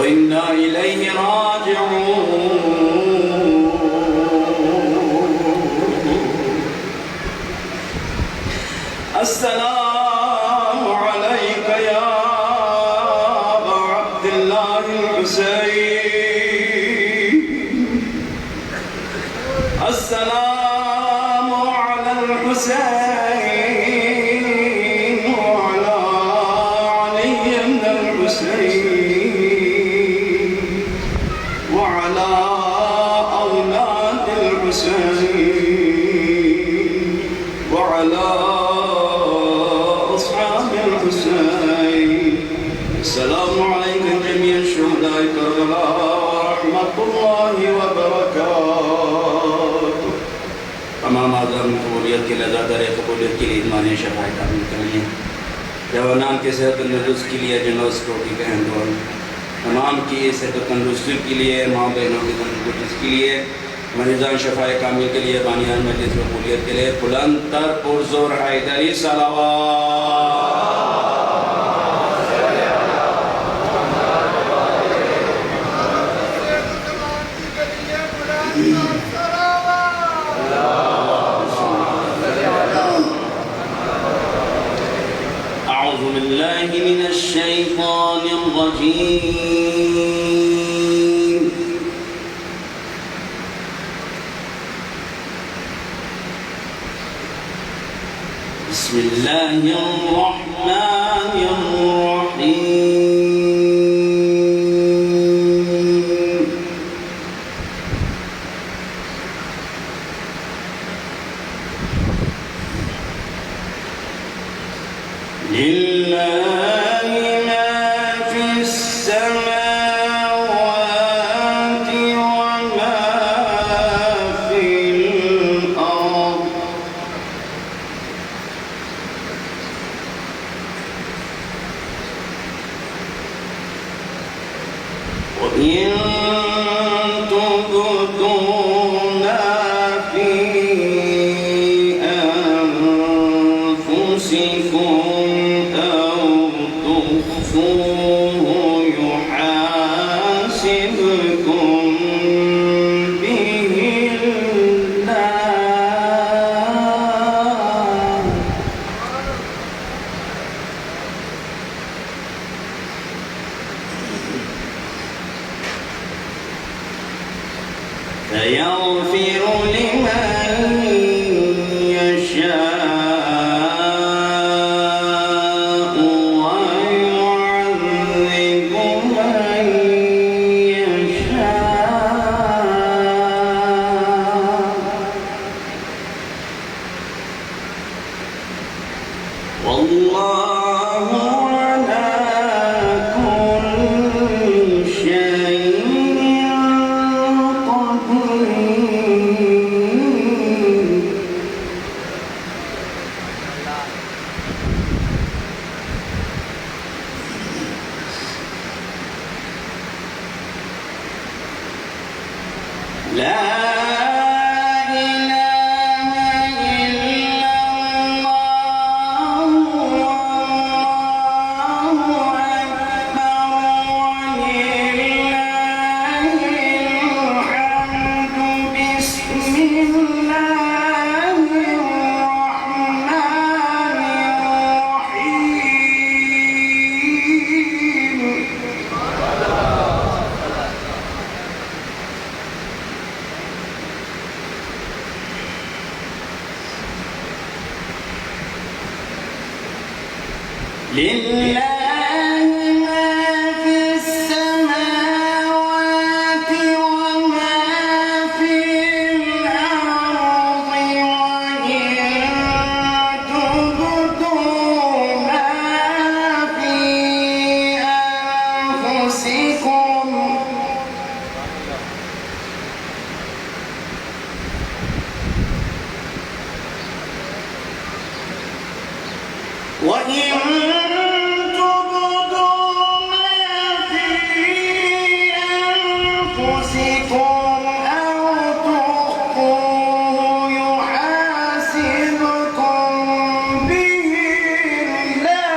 وإنا إليه راجعون. السلام عليك يا أبا عبد الله الحسين. السلام على الحسين وعلى علي بن الحسين وعلى أولاد الحسين وعلى أصحاب الحسين. السلام عليكم جميع الشهداء كربلاء ورحمة الله وبركاته. تمام آدم قبولیت کے لیے زیادہ رہے قبولیت کے لیے ایمان شفاعت عامل کریں. جوانان کے صحت و تندرست کے لیے جنوس روٹی کا اندول تمام کی صحت و تندرستی کے لیے ماں بہنوں کی تندرستی کے لیے مریضان شفاء کامل کے لیے بانیان مجلس قبولیت کے لیے بلند تر پرزور حیدری صلوات. أعوذ بالله من الشيطان الرجيم. بسم الله الرحمن الرحيم. لله ما في السماوات وما في الأرض. وإن تبدوا ما في أنفسكم أو تخفوه يحاسبكم به الله. فيغفر لمن يشاء ويعذب من يشاء. والله على كل شيء قدير. لا إله إلا الله والله أكبر ولله الحمد. بسم الله الرحمن الرحيم. لله ما في السماوات وما في الأرض. وإن تبدوا ما في أنفسكم وإن تبدوا ما في أنفسكم أو تخفوه يحاسبكم به الله.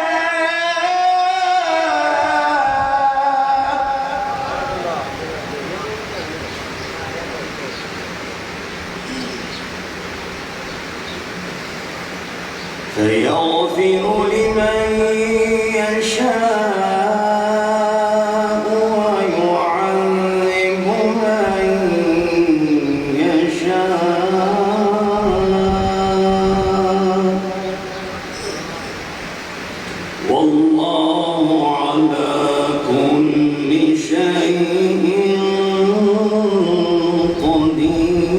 والله على كل شيء قدير.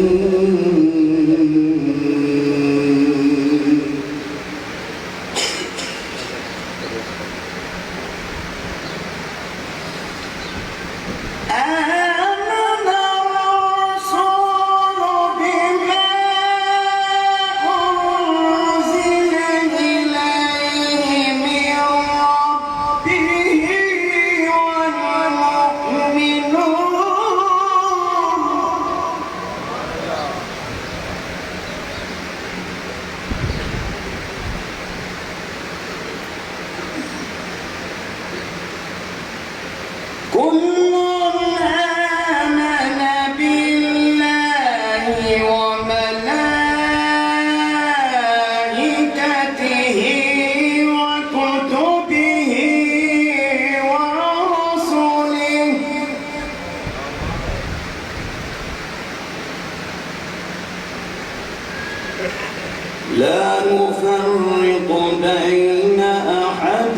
لا نفرق بين أحد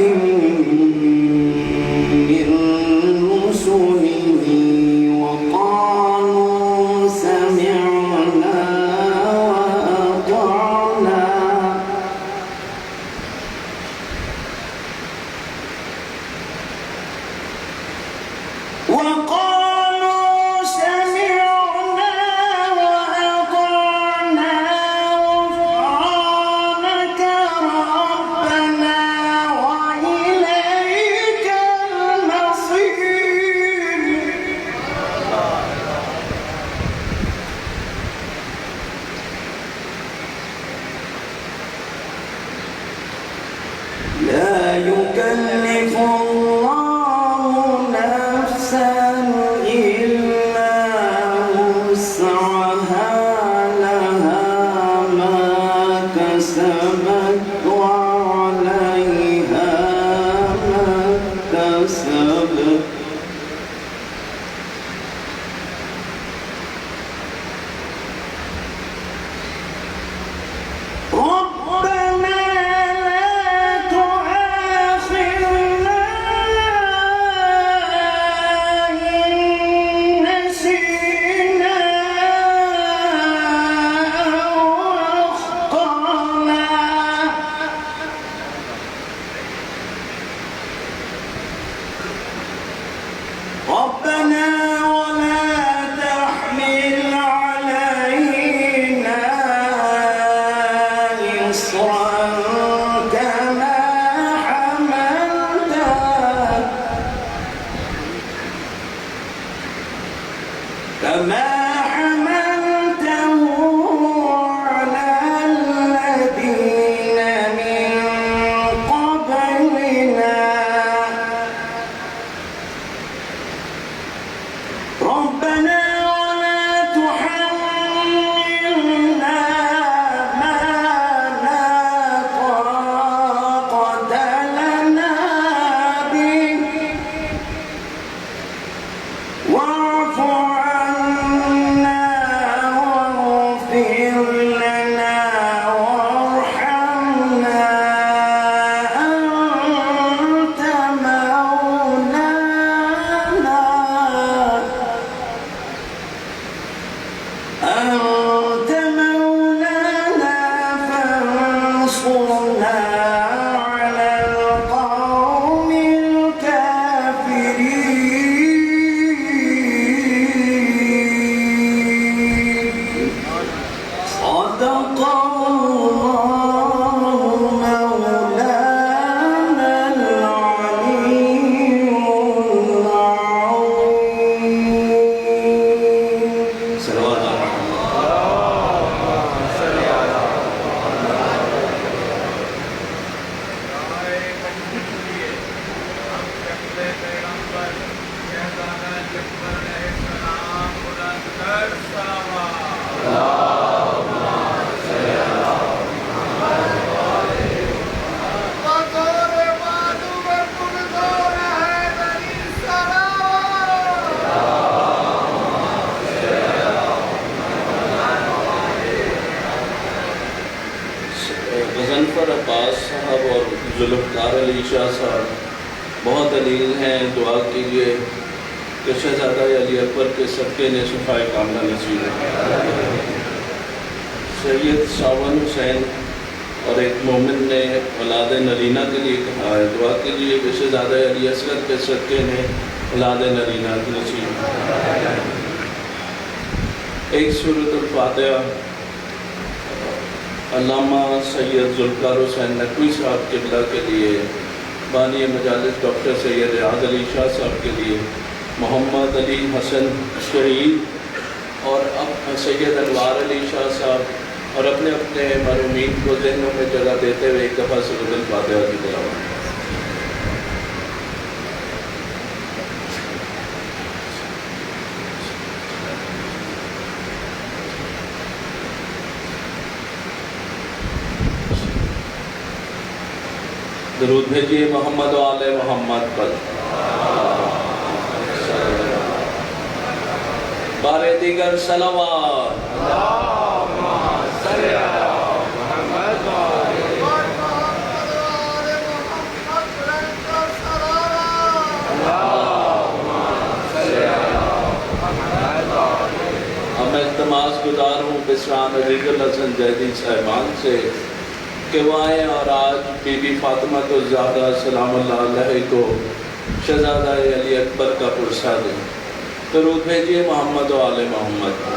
من رسله وقالوا سمعنا وأطعنا لا يكلف الله نفسا إلا وسعها لها ما كسبت وعليها ما اكتسبت ربنا لا تؤاخذنا ذوالفقار علی شاہ صاحب بہت عزیز ہیں، دعا کیجیے کہ شہزادہ علی اکبر کے صدقے نے شفائے کاملہ نصیب ہے۔ سید ساون حسین اور ایک مومن نے اولاد نرینہ کے لیے کہا ہے، دعا کیجیے کہ شہزادہ علی اصغر کے صدقے نے اولاد نرینہ نصیب ہے۔ ایک سورۃ الفاتحہ علامہ سید ذوالفقار حسین نقوی صاحب قبلہ کے لیے، بانی مجالس ڈاکٹر سید ریاض علی شاہ صاحب کے لیے، محمد علی حسن شہید اور اب سید انوار علی شاہ صاحب اور اپنے اپنے مرحومین کو ذہنوں میں جگہ دیتے ہوئے ایک دفعہ سورۃ الفاتحہ کی تلاوت۔ درود بھیجیے محمد و آل محمد پر۔ بارے دیگر صلوات۔ میں التماس گزار ہوں بسران عزیز الحسن زیدی صاحبان سے کہ وہ آئیں اور آج بی بی فاطمہ الزہرا سلام اللہ علیہ کو شہزادہ علی اکبر کا پرسہ دیں۔ درود بھیجیے محمد و آل محمد۔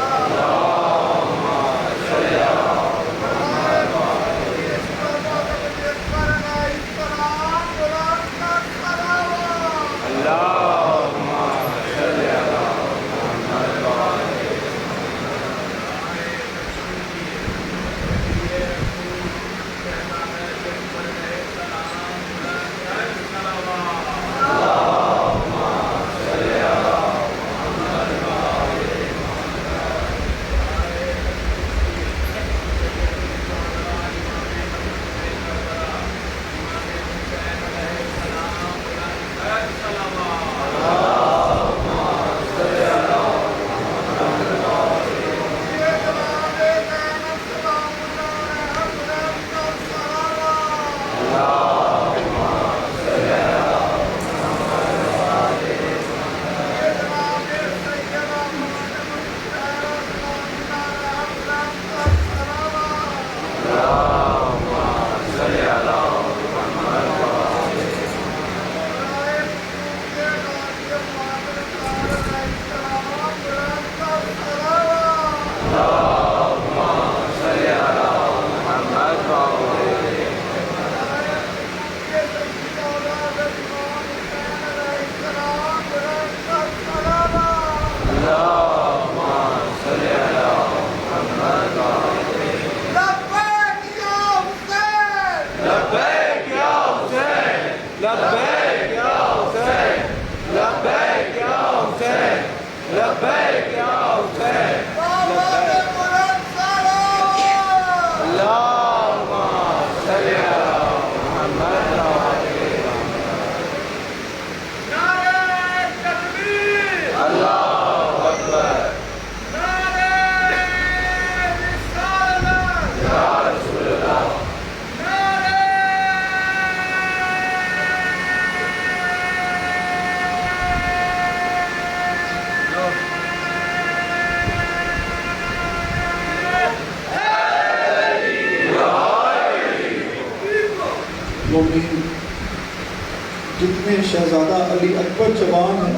جتنے شہزادہ علی اکبر جوان ہیں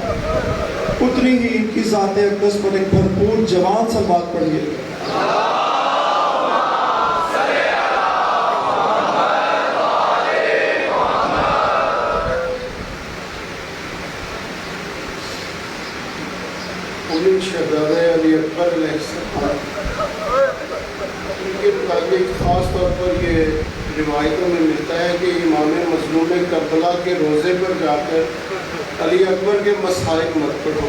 اتنی ہی ان کی ذات اقدس پر ایک بھرپور جوان صلوات پڑھیے۔ انہیں شہزادہ علی اکبر علیہ السلام ان کے متعلق خاص طور پر یہ روایتوں میں ملتا ہے کہ امام مظلوم کربلا کے روزے پر جا کر علی اکبر کے مصائب مت پڑھو۔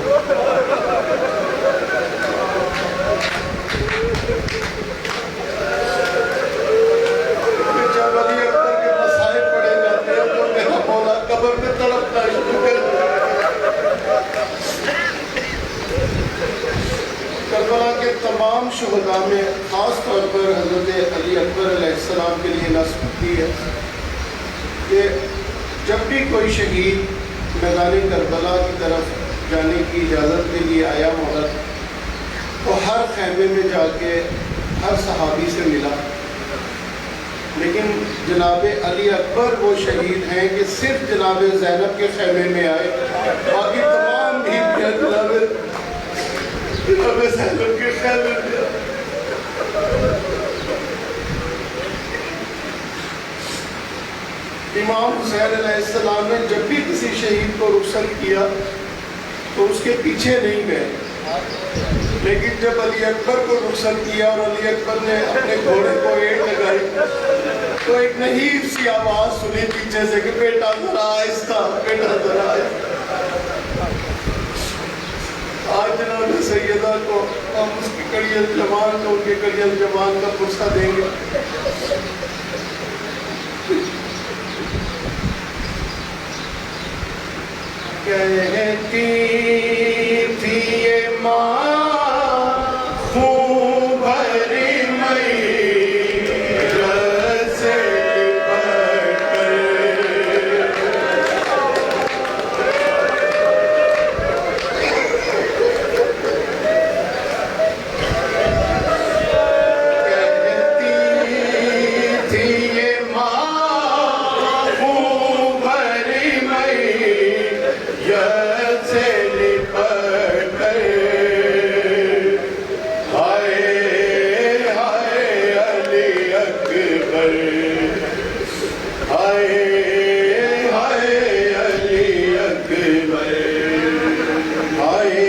جب علی اکبر کے مصائب پڑھے جاتے ہیں تو میرا مولا قبر میں تڑپنا شروع کر دیتا ہے۔ کربلا کے تمام شہداء میں خاص طور پر حضرت علی اکبر علیہ السلام کے لیے نسبت کی ہے کہ جب بھی کوئی شہید میدان کربلا کی طرف جانے کی اجازت کے لیے آیا مولا تو ہر خیمے میں جا کے ہر صحابی سے ملا، لیکن جناب علی اکبر وہ شہید ہیں کہ صرف جناب زینب کے خیمے میں آئے، باقی تمام بھی جناب زینب کے خیمے میں آئے۔ امام حسین علیہ السلام نے جب بھی کسی شہید کو رخصت کیا تو اس کے پیچھے نہیں گئے، لیکن جب علی اکبر کو رخصت کیا اور علی اکبر نے اپنے گھوڑے کو اینٹ لگائی تو ایک نحیف سی آواز سنی پیچھے سے کہ بیٹا ذرا آہستہ، بیٹا ذرا آہستہ۔ آج جناب سیدہ کو ہم اس کی کڑی الجمان کو، ان کے کڑی الجمان کا پرسہ دیں گے۔ کہتی تھی یہ ماں خون بھری میت سے لپٹ کہتی تھی یہ ماں خون بھری میت سے لپٹ کر، ہائے ہائے علی اکبر، ہائے ہائے علی اکبر، ہائے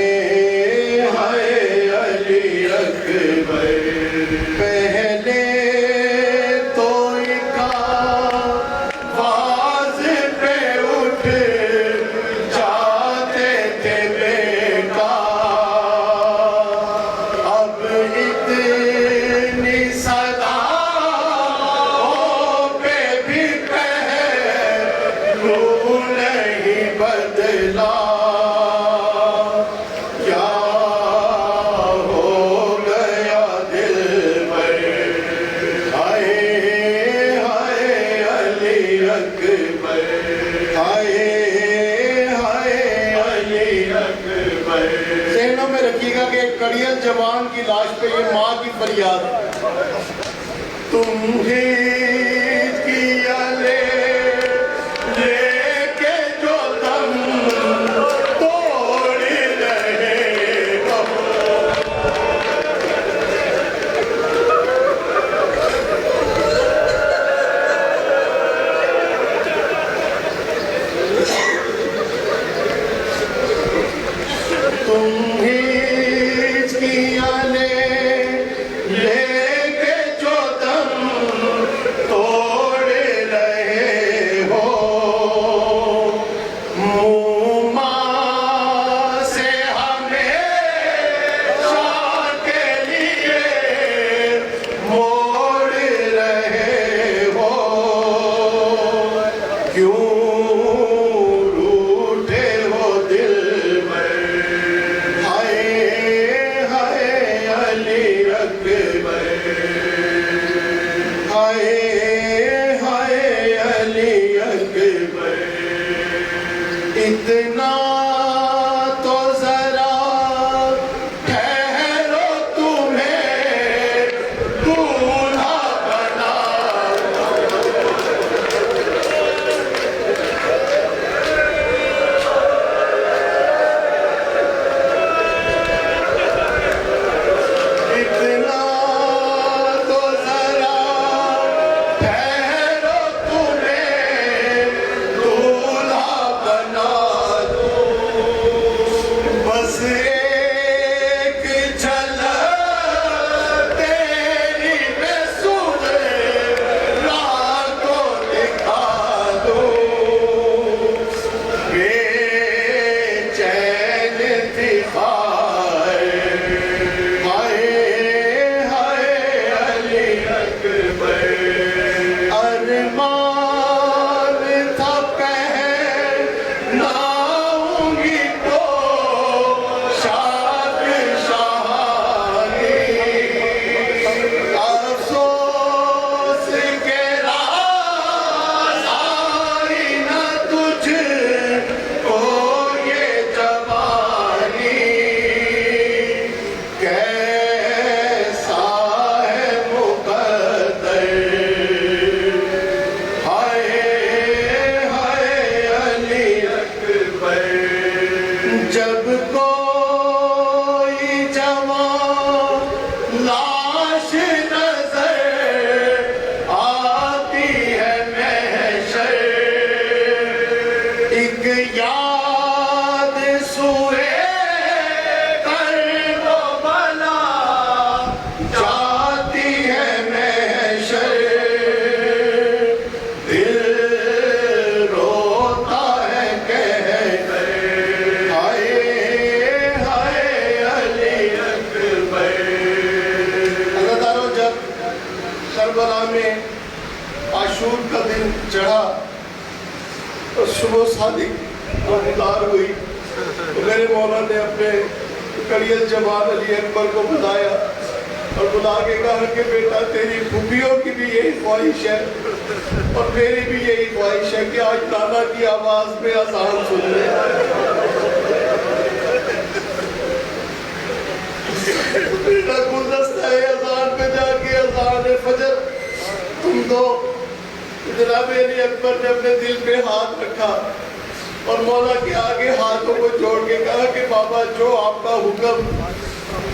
ہائے علی اکبر۔ پہلے تو ایک آواز پہ اٹھ بدلا، کیا ہو گیا دل پر، ہائے ہائے علی اکبر، ہائے ہائے علی اکبر۔ ذہنوں میں رکھیے گا کہ ایک کڑیل جوان کی لاش پہ یہ ماں کی فریاد، تم ہی کیا لے اتنا تو ذرا ٹھہرو تمہیں دولہا بنا، اتنا تو ذرا ٹھہرو تمہیں دولہا بنا دو۔ یاد سوئے کرب و بلا جاتی ہے محشر دل روتا ہے کہہ کر ہائے ہائے علی اکبر۔ اللہ تعالیٰ جب کربلا میں عاشور کا دن چڑھا اور صبح صادق اور ہدار ہوئی تو میرے مولا نے اپنے کڑیل جمال علی اکبر کو بلایا اور بلا کے کہا کہ بیٹا تیری پھوپھیوں کی بھی یہی خواہش ہے اور میری بھی یہی خواہش ہے کہ آج نانا کی آواز میں اذان سن لے۔ بیٹا گلدستہ اذان پہ جا کے اذان فجر تم دو۔ جناب علی اکبر نے اپنے دل پہ ہاتھ رکھا اور مولا کے آگے ہاتھوں کو جوڑ کے کہا کہ بابا جو آپ کا حکم،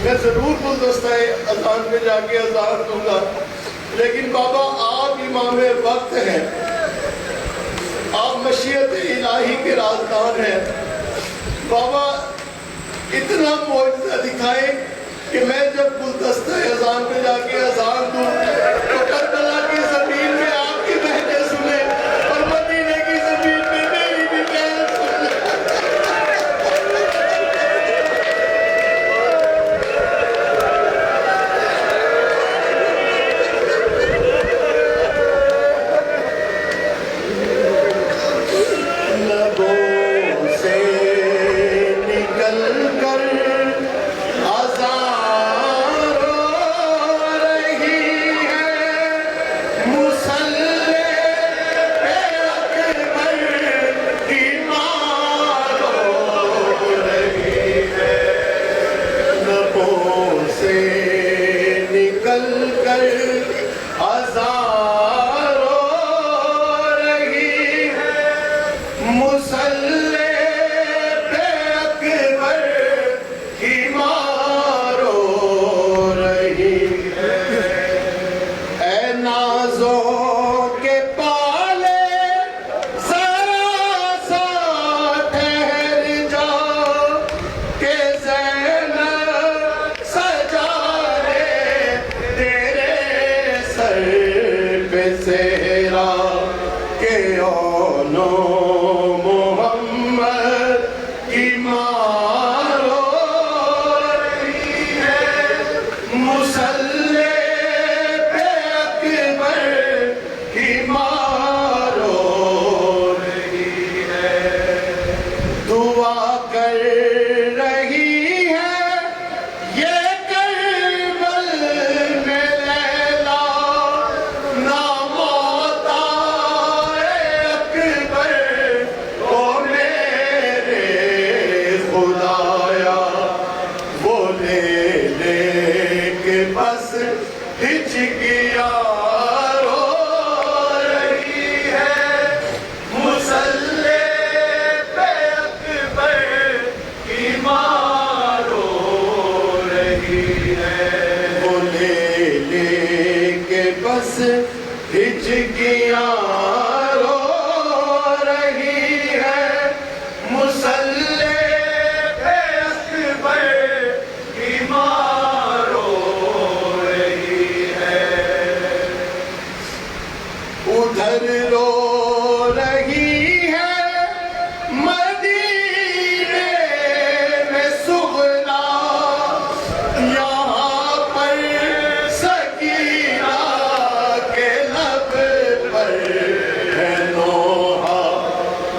میں ضرور گلدستہ اذان پہ جا کے اذان دوں گا، لیکن بابا آپ امام وقت ہیں، آپ مشیت الہی کے رازدار ہیں، بابا اتنا معجزہ دکھائیں کہ میں جب گلدستہ اذان پہ جا کے اذان دوں تو کربلا کی زمین میں آپ کی بہنیں سنیں اور مدینے کی زمین میں میری بھی بہن سنیں۔ لبوں سے نکل کر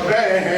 بہن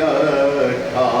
18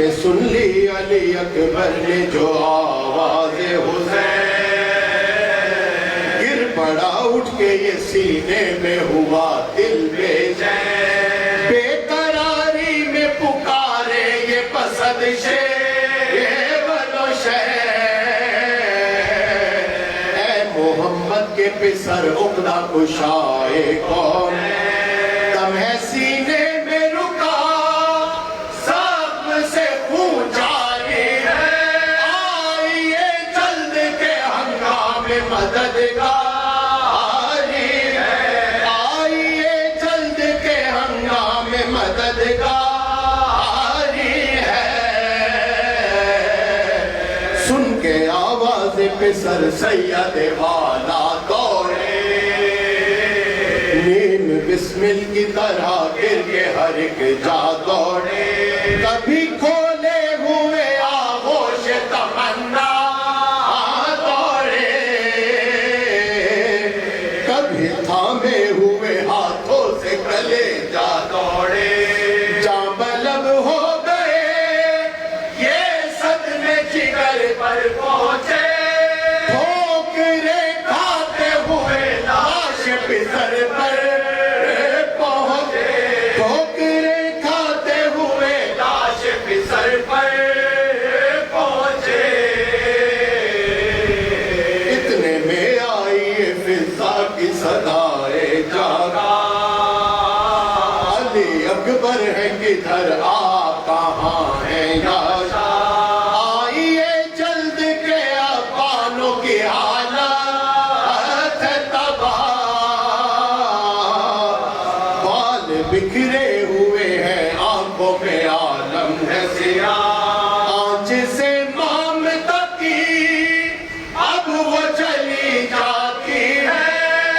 میں سن لی علی اکبر نے جو آواز حسین، گر پڑا اٹھ کے یہ سینے میں ہوا دل بے چین، بے قراری میں پکارے یہ پسند محمد کے پسر عقدہ کشائے کون، دم ہے سینے میں رکا زخم سے خون جاری ہے، آئیے جلد کے ہنگام مددگاری ہے، آئیے جلد کے ہنگام مددگاری ہے۔ سن کے آواز پسر سید والا دوڑے، نیم بسمل کی طرح گر کے ہر ایک جا دوڑے، کبھی کھولے ہوئے آغوش تمنا دوڑے، کبھی تھامے ہوئے ہاتھوں سے گلے جا دوڑے، جاں بلب ہو گئے یہ صدمے جگر پر پہنچے، ٹھوکرے کھاتے ہوئے لاش پسر پر پہنچے، ٹھوکرے کھاتے ہوئے لاش پسر پر پہنچے، اتنے میں آئی فضا کی صدائے جاگا، علی اکبر ہے کدھر آپ کہاں ہیں یا آئیے جلد کے ابانوں کی حالت تباہ، بال بکھرے ہوئے ہیں آنکھوں میں عالم ہے سیاہ، آنچ سے مامتا کی اب وہ چلی جاتی ہے،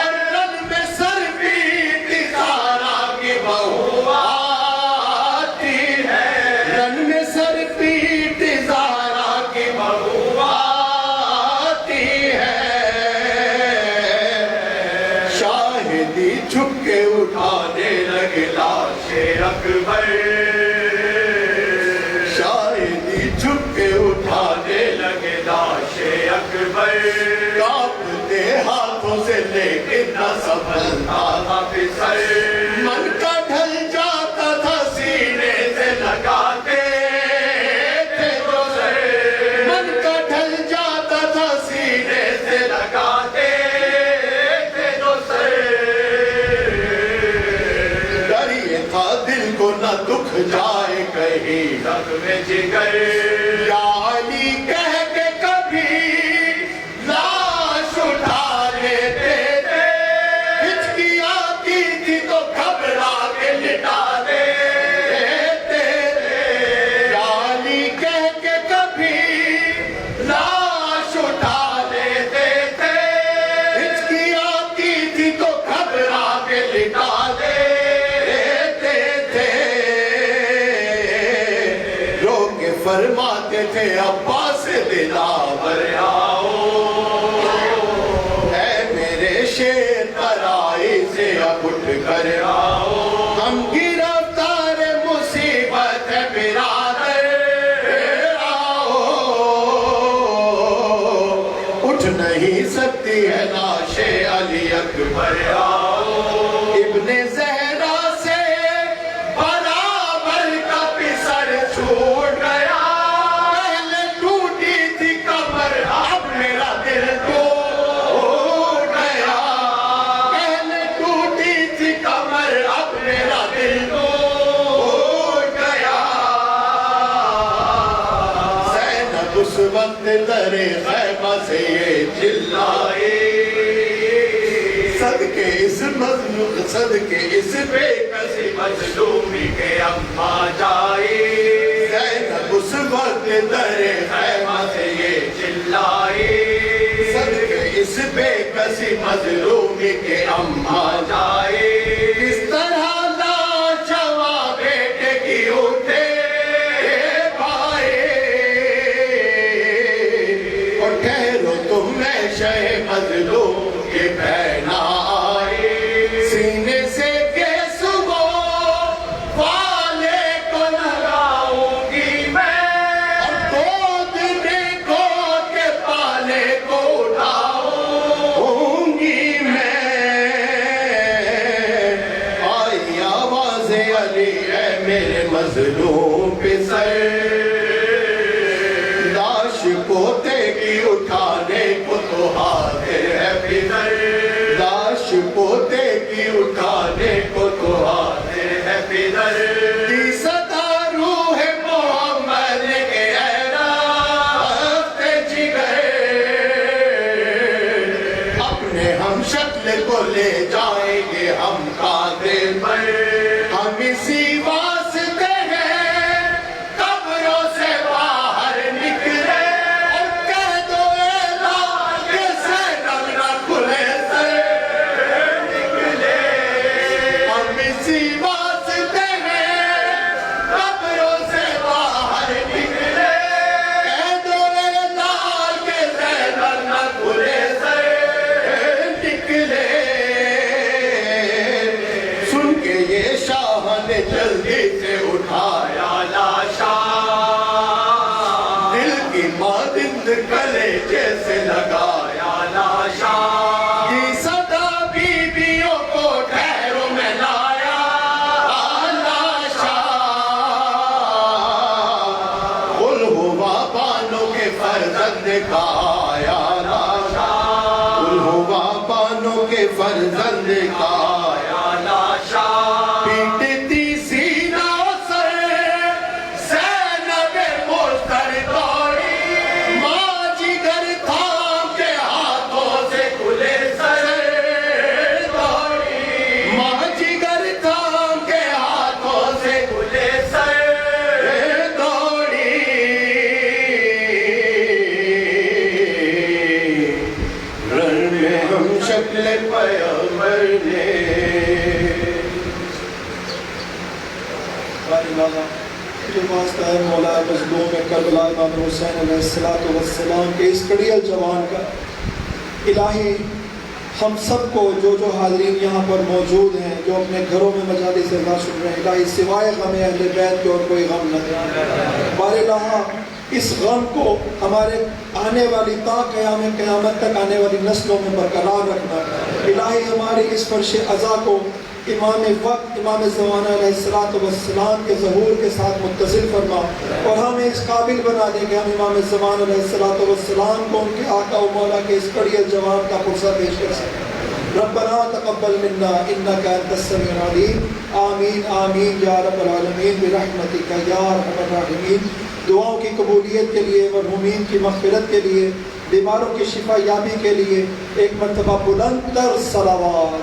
اور رن میں سر پیٹ زہرا کی بہو آتی ہے، رن میں سر پیٹ زہرا کی بہو آتی ہے، شاہدی چھپ کے اٹھانے لگے لاش اکبر، شاہدی چھپ کے اٹھانے لگے لاش اکبر، کانپتے ہاتھوں سے لیکن نہ سنبھلتا تھا پسر، من کا ڈھل جاتا تھا سینے سے لگاتے تھے جو سر، من کا ڈھل جاتا تھا سینے سے لگاتے تھے جو سر، ڈر یہ تھا دل کو نہ دکھ جائے کہیں زخم جگر، یا علی کہہ کے کبھی لاش اٹھا لیتے تھے، ہچکی آتی تھی تو گھبرا کے لٹا دیتے تھے، یا علی کہہ کے کبھی لاش اٹھا لیتے تھے، ہچکی آتی تھی تو گھبرا کے لٹا دیتے تھے، رو کے فرماتے تھے عباس دلاور آؤ، اے میرے شیر ترائی سے اب اٹھ کر آؤ، ہم گرفتار مصیبت ہے برادر آؤ، اٹھ نہیں سکتی ہے لاش علی اکبر آؤ، ابن زہرا سے برابر کا پسر چھوٹ گیا، پہلے ٹوٹی تھی کمر اب میرا دل ٹوٹ گیا، پہلے ٹوٹی تھی کمر اب میرا دل ٹوٹ گیا، زینب اس وقت درے خیمہ سے یہ چلائے، صدقے اس مظلوم صدقے اس بے کسی مظلومی کے اماں جائے، زینب اس وقت درے خیمہ سے یہ چلائے، صدقے اس بے کسی مظلومی کے اماں جائے، کس طرح لاجواں بیٹے کی اٹھے پائے، اور ٹھہرو تم میں شہ مظلوم کے بہنا آئے، سینے سے گیسو والے کو لگاؤں گی میں علی اے میرے مظلوم پسر، لاش پوتے کی اٹھانے کو تو حاضر ہے پدر، لاش پوتے کی اٹھانے کو تو حاضر ہے پدر، دی صدا روح محمد کے اے رفت جگر، اپنے ہم شکل کو لے جائیں گے ہم قاتل پر، ہم اسی واسطے ہیں قبروں سے باہر نکلے، اور کہہ دو اے لال کہ زینب نہ کھلے سر نکلے، ہم اسی واسطے ہیں قبروں سے باہر نکلے، کہہ دو اے لال کہ زینب نہ کھلے سر نکلے، سن کے یہ شاہ نے جلدی سے اٹھایا لاشا، دل کی مانند کلیجے سے لگایا لاشا، یہ صدا بیویوں کو ٹھہروں میں لایا لاشا، قل ہوا بانوں کے فرزند کا آیا لاشا، قل ہوا بانوں کے فرزند کا آیا لاشا، پیٹتی سینہ سر زینب مستر دوڑی، ماں جگر تھام کے ہاتھوں سے کھلے سر دوڑی، ماں جگر تھام کے ہاتھوں سے کھلے سر دوڑی، رن میں ہم شکل پیغمبر نے، جو واسطہ ہے مولا مظلوم کربلا امام حسین علیہ السلام کے اس کڑیل جوان کا، الہی ہم سب کو جو حاضرین یہاں پر موجود ہیں، جو اپنے گھروں میں مجالس اذان سن رہے ہیں، الہی سوائے غم اہل بیت کے اور کوئی غم نہ دے، بار الہ اس غم کو ہمارے آنے والی تا قیامت تک آنے والی نسلوں میں برقرار رکھنا، الہی ہماری اس فرش عزا کو امام وقت امام زمانہ علیہ السلام کے ظہور کے ساتھ متصل فرما، اور ہمیں اس قابل بنا دے کہ ہم امام زمانہ علیہ السلام کو ان کے آقا و مولا کے اس کڑیل جوان کا پرسہ پیش کر سکیں۔ ربنا تقبل منا انک انت السمیع العلیم، آمین آمین یا رب العالمین برحمتک یا ارحم الراحمین۔ دعاؤں کی قبولیت کے لیے، مرحومین کی مغفرت کے لیے، بیماروں کی شفا یابی کے لیے ایک مرتبہ بلند تر صلوات۔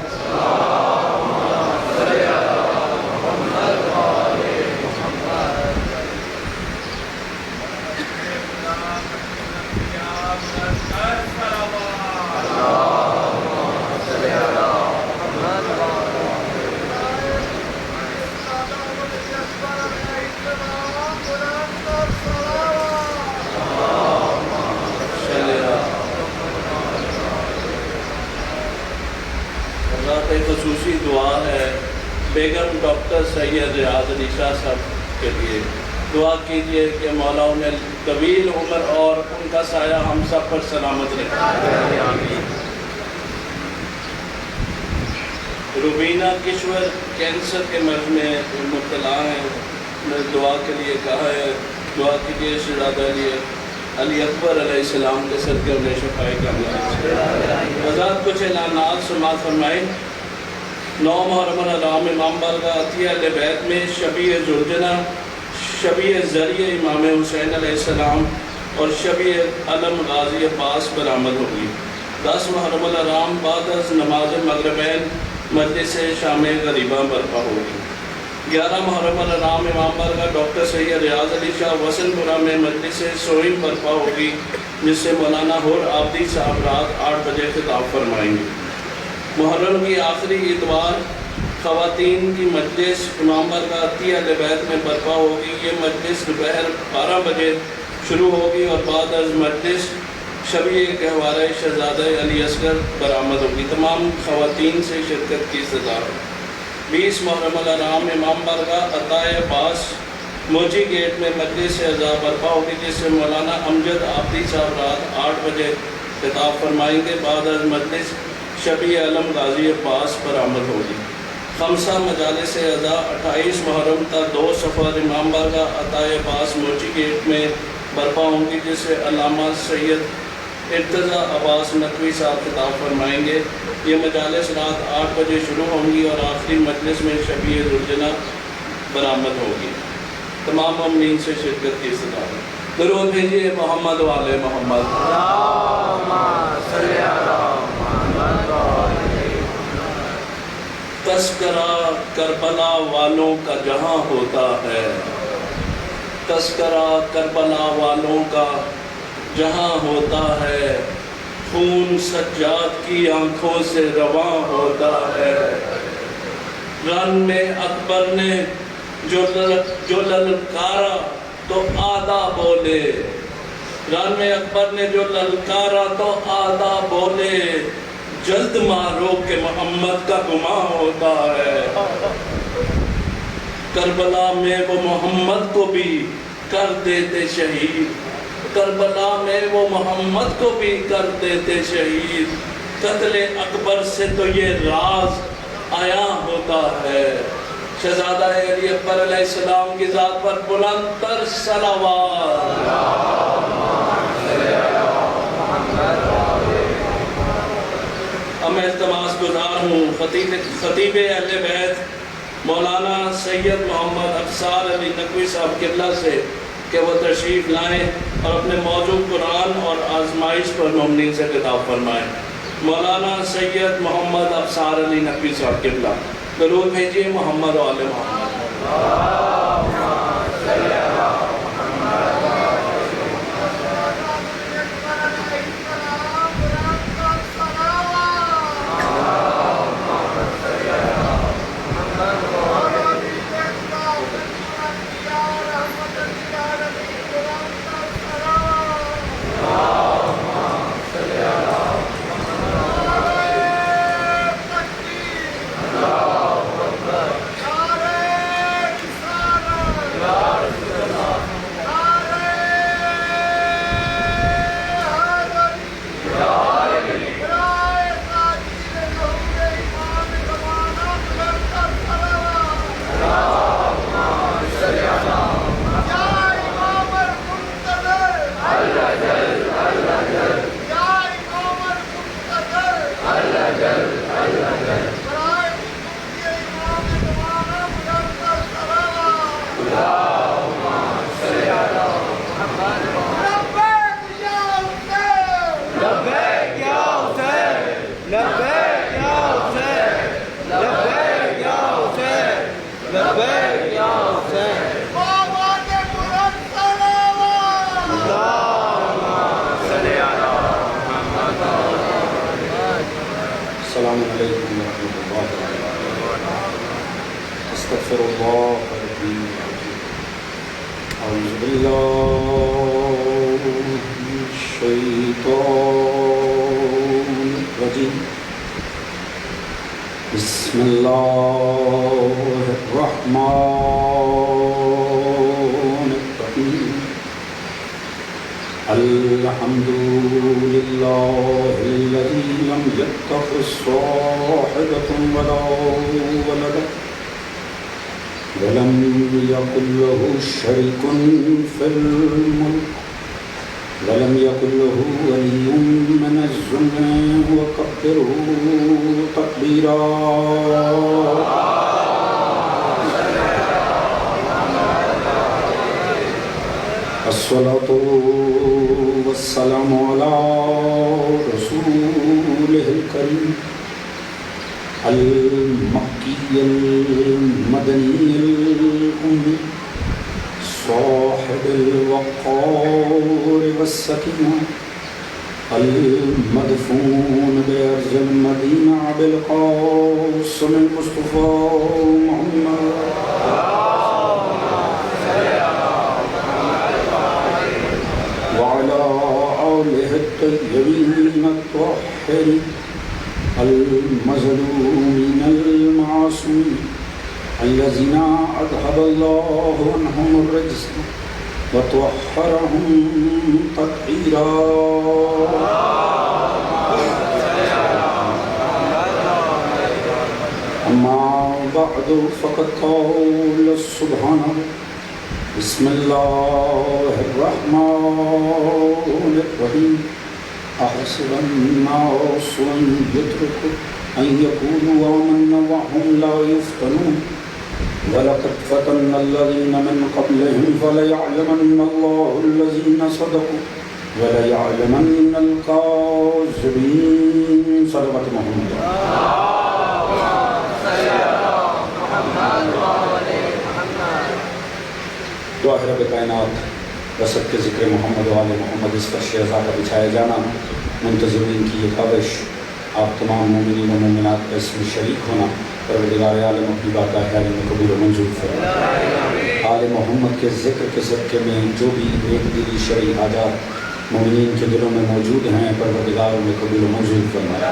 خصوصی دعا ہے بیگم ڈاکٹر سید ریاض علی شاہ صاحب کے لیے، دعا کیجئے کہ مولا انہیں طویل عمر اور ان کا سایہ ہم سب پر سلامت رکھے۔ روبینہ کشور کینسر کے مرض میں مبتلا ہیں، میں دعا کے لیے کہا ہے، دعا کیجئے شہزادہ علی اکبر علیہ السلام کے صدقے انہیں شفائے کاملہ۔ حضرات کچھ اعلانات سماعت فرمائیں۔ 9 محرم الحرام امام بارگاہ عطیہ اہل بیت میں شبیہ زلجنہ، شبیہ ذریعہ امام حسین علیہ السلام اور شبیہ علم غازی عباس برآمد ہوگی۔ 10 محرم الحرام بعد از نماز مغربین مجلس شام غریبہ برپا ہوگی۔ 11 محرم الحرام امام بارگاہ ڈاکٹر سید ریاض علی شاہ وسن پورہ میں مجلس سوئم برپا ہوگی، جس سے مولانا حور عابدی صاحب رات 8 بجے خطاب فرمائیں گے۔ محرم کی آخری اتوار خواتین کی مجلس امام بارگاہ عطیہ اہل بیت میں برپا ہوگی۔ یہ مجلس دوپہر 12 بجے شروع ہوگی اور بعد از مجلس شبیہ گہوارہ شہزادہ علی اصغر برآمد ہوگی۔ تمام خواتین سے شرکت کی سزا۔ 20 محرم الحرام امام بارگاہ عطائے عباس موچی گیٹ میں مجلس اعزاز برپا ہوگی، جس سے مولانا امجد عابدی صاحب رات 8 بجے خطاب فرمائیں گے۔ بعد از مجلس شبیہ علم غازی عباس برآمد ہوگی۔ خمسہ مجالس ادا 28 محرم تا 2 صفر امام بارگاہ عطائے عباس موچی گیٹ میں برپا ہوں گی، جسے علامہ سید ارتضیٰ عباس نقوی صاحب خطاب فرمائیں گے۔ یہ مجالس رات 8 بجے شروع ہوں گی اور آخری مجلس میں شبیہ ذوالجناح برآمد ہوگی۔ تمام مومنین سے شرکت کی استدعا۔ درود بھیجیے محمد و آل محمد۔ تذکرہ کربلا والوں کا جہاں ہوتا ہے، تذکرہ کربلا والوں کا جہاں ہوتا ہے، خون سجاد کی آنکھوں سے رواں ہوتا ہے۔ رن میں اکبر نے جو للکارا تو آدھا بولے، رن میں اکبر نے جو للکارا تو آدھا بولے، جلد مارو کہ محمد کا گماں ہوتا ہے۔ کربلا میں وہ محمد کو بھی کر دیتے شہید، کربلا میں وہ محمد کو بھی کر دیتے شہید، قتل اکبر سے تو یہ راز آیا ہوتا ہے۔ شہزادہ علی اکبر علیہ السلام کی ذات پر بلند تر صلوات۔ میں التماس گزار ہوں خطیب اہل بیت مولانا سید محمد افسار علی نقوی صاحب قبلہ سے کہ وہ تشریف لائیں اور اپنے موضوع قرآن اور آزمائش پر مومنین سے خطاب فرمائیں۔ مولانا سید محمد افسار علی نقوی صاحب قبلہ۔ درود بھیجیے محمد و آل محمد۔ السلام علیکم ورحمۃ اللہ وبرکاتہ۔ استغفر اللہ ربی اعوذ باللہ من الشیطان الرجیم، بسم اللہ الرحمن الرحیم۔ الحمد لله الذي لم يتخذ صاحبة ولا ولدا ولم يكن له شريك في الملك ولم يكن له ولي من الذل وكبره تكبيرا۔ الصلاة والسلام على رسوله الكريم المكي المدني الأمي صاحب الوقار والسكينة المدفون بأرض المدينة بالقاسم المصطفى محمد وعلى آله الطيبين الطاهرين المظلومين المعصومين الذين أذهب الله عنهم الرجس وطهرهم تطهيرا۔ أما بعد فقد قال سبحانه بسم الله الرحمن الرحيم أحسب الناس أن يتركوا أن يقولوا آمنا وهم لا يفتنون ولقد فتنا الذين من قبلهم فليعلمن الله الذين صدقوا وَلَيَعْلَمَنَّ الْكَاذِبِينَ صدقت محمد. دعا ہے رب کائنات وسط کے ذکر محمد و آل محمد اس پر شہزاد کا بچھایا جانا منتظرین کی یہ خواہش آپ تمام مومنین و مومنات کا اس میں شریک ہونا پروردگار عالم اپنی بارگاہ عالم میں قبول و منظور فرمائے. آل محمد کے ذکر کے صدقے میں جو بھی نیک دلی شرعی حاجات مومنین کے دلوں میں موجود ہیں پروردگار میں قبول و منظور فرمائے.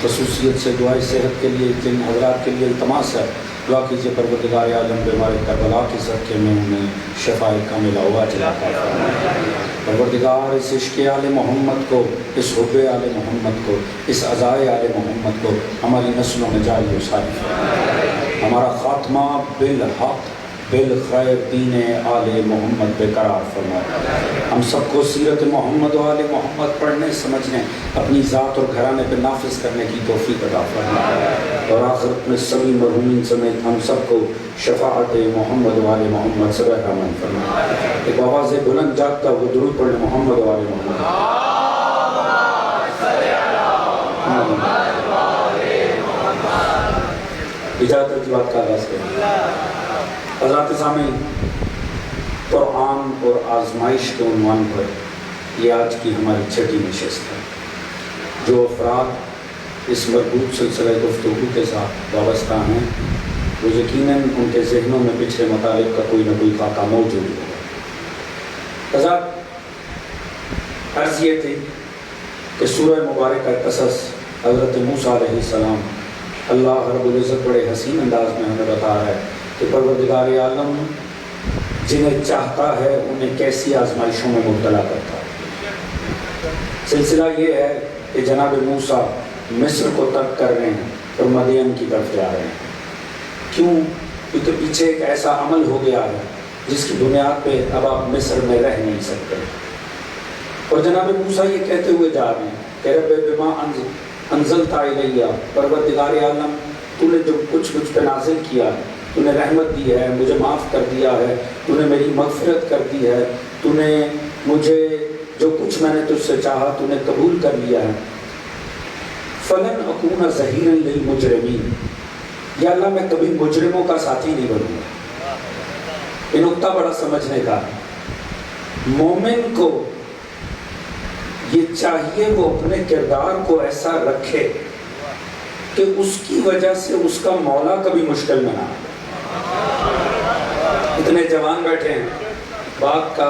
خصوصیت سے دعائے صحت کے لیے جن حضرات کے لیے التماس ہے دعا کیجیے پروردگار عالم بیمار کربلا کے صدقے میں انہیں شفاء کاملہ عاجلہ عطا فرمائے. پروردگار اس عشق آل محمد کو، اس حب آل محمد کو، اس عزائے آل محمد کو ہماری نسلوں میں جاری و ساری فرمائے. ہمارا خاتمہ بالحق بالخیر دین آل محمد بے قرار فرمائے. ہم سب کو سیرت محمد و آل محمد پڑھنے سمجھنے اپنی ذات اور گھرانے پہ نافذ کرنے کی توفیق عطا فرمائے. اور آخرت میں سبھی مرحومین سمیت ہم سب کو شفاعت محمد و آل محمد سے رحمان فرمائے. ایک آواز بلند جاگتا وہ درود پڑھنے محمد و آل محمد. اجازت کی بات کا آغاز کریں. حضرات سامعین، قرآن اور آزمائش کے عنوان پر یہ آج کی ہماری چھٹی نشست ہے. جو افراد اس مربوط سلسلہ گفتگو کے ساتھ وابستہ ہیں وہ یقیناً ان کے ذہنوں میں پچھلے مطالب کا کوئی نہ کوئی خاکہ موجود ہوگا. حضرات، عرض یہ تھی کہ سورہ مبارکہ قصص حضرت موسیٰ علیہ السلام اللہ رب العزت بڑے حسین انداز میں ہمیں بتا رہا ہے کہ پروردگار عالم جنہیں چاہتا ہے انہیں کیسی آزمائشوں میں مبتلا کرتا ہے. سلسلہ یہ ہے کہ جناب موسیٰ مصر کو ترک کر رہے ہیں اور مدین کی طرف جا رہے ہیں. کیوں؟ کیونکہ پیچھے ایک ایسا عمل ہو گیا ہے جس کی بنیاد پہ اب آپ مصر میں رہ نہیں سکتے. اور جناب موسیٰ یہ کہتے ہوئے جا رہے ہیں کہ رب بما انزلت الیہ، پروردگار عالم تو نے جو کچھ مجھ پہ نازل کیا ہے، تو نے رحمت دی ہے، مجھے معاف کر دیا ہے، تو نے میری مغفرت کر دی ہے، تو نے مجھے جو کچھ میں نے تجھ سے چاہا تو نے قبول کر لیا ہے. فلن اکون ظہیرا للمجرمین، یا اللہ میں کبھی مجرموں کا ساتھی نہیں بنوں گا. یہ نقطہ بڑا سمجھنے کا ہے. مومن کو یہ چاہیے وہ اپنے کردار کو ایسا رکھے کہ اس کی وجہ سے اس کا مولا کبھی مشکل میں نہ آئے. اتنے جوان بیٹھے ہیں، بات کا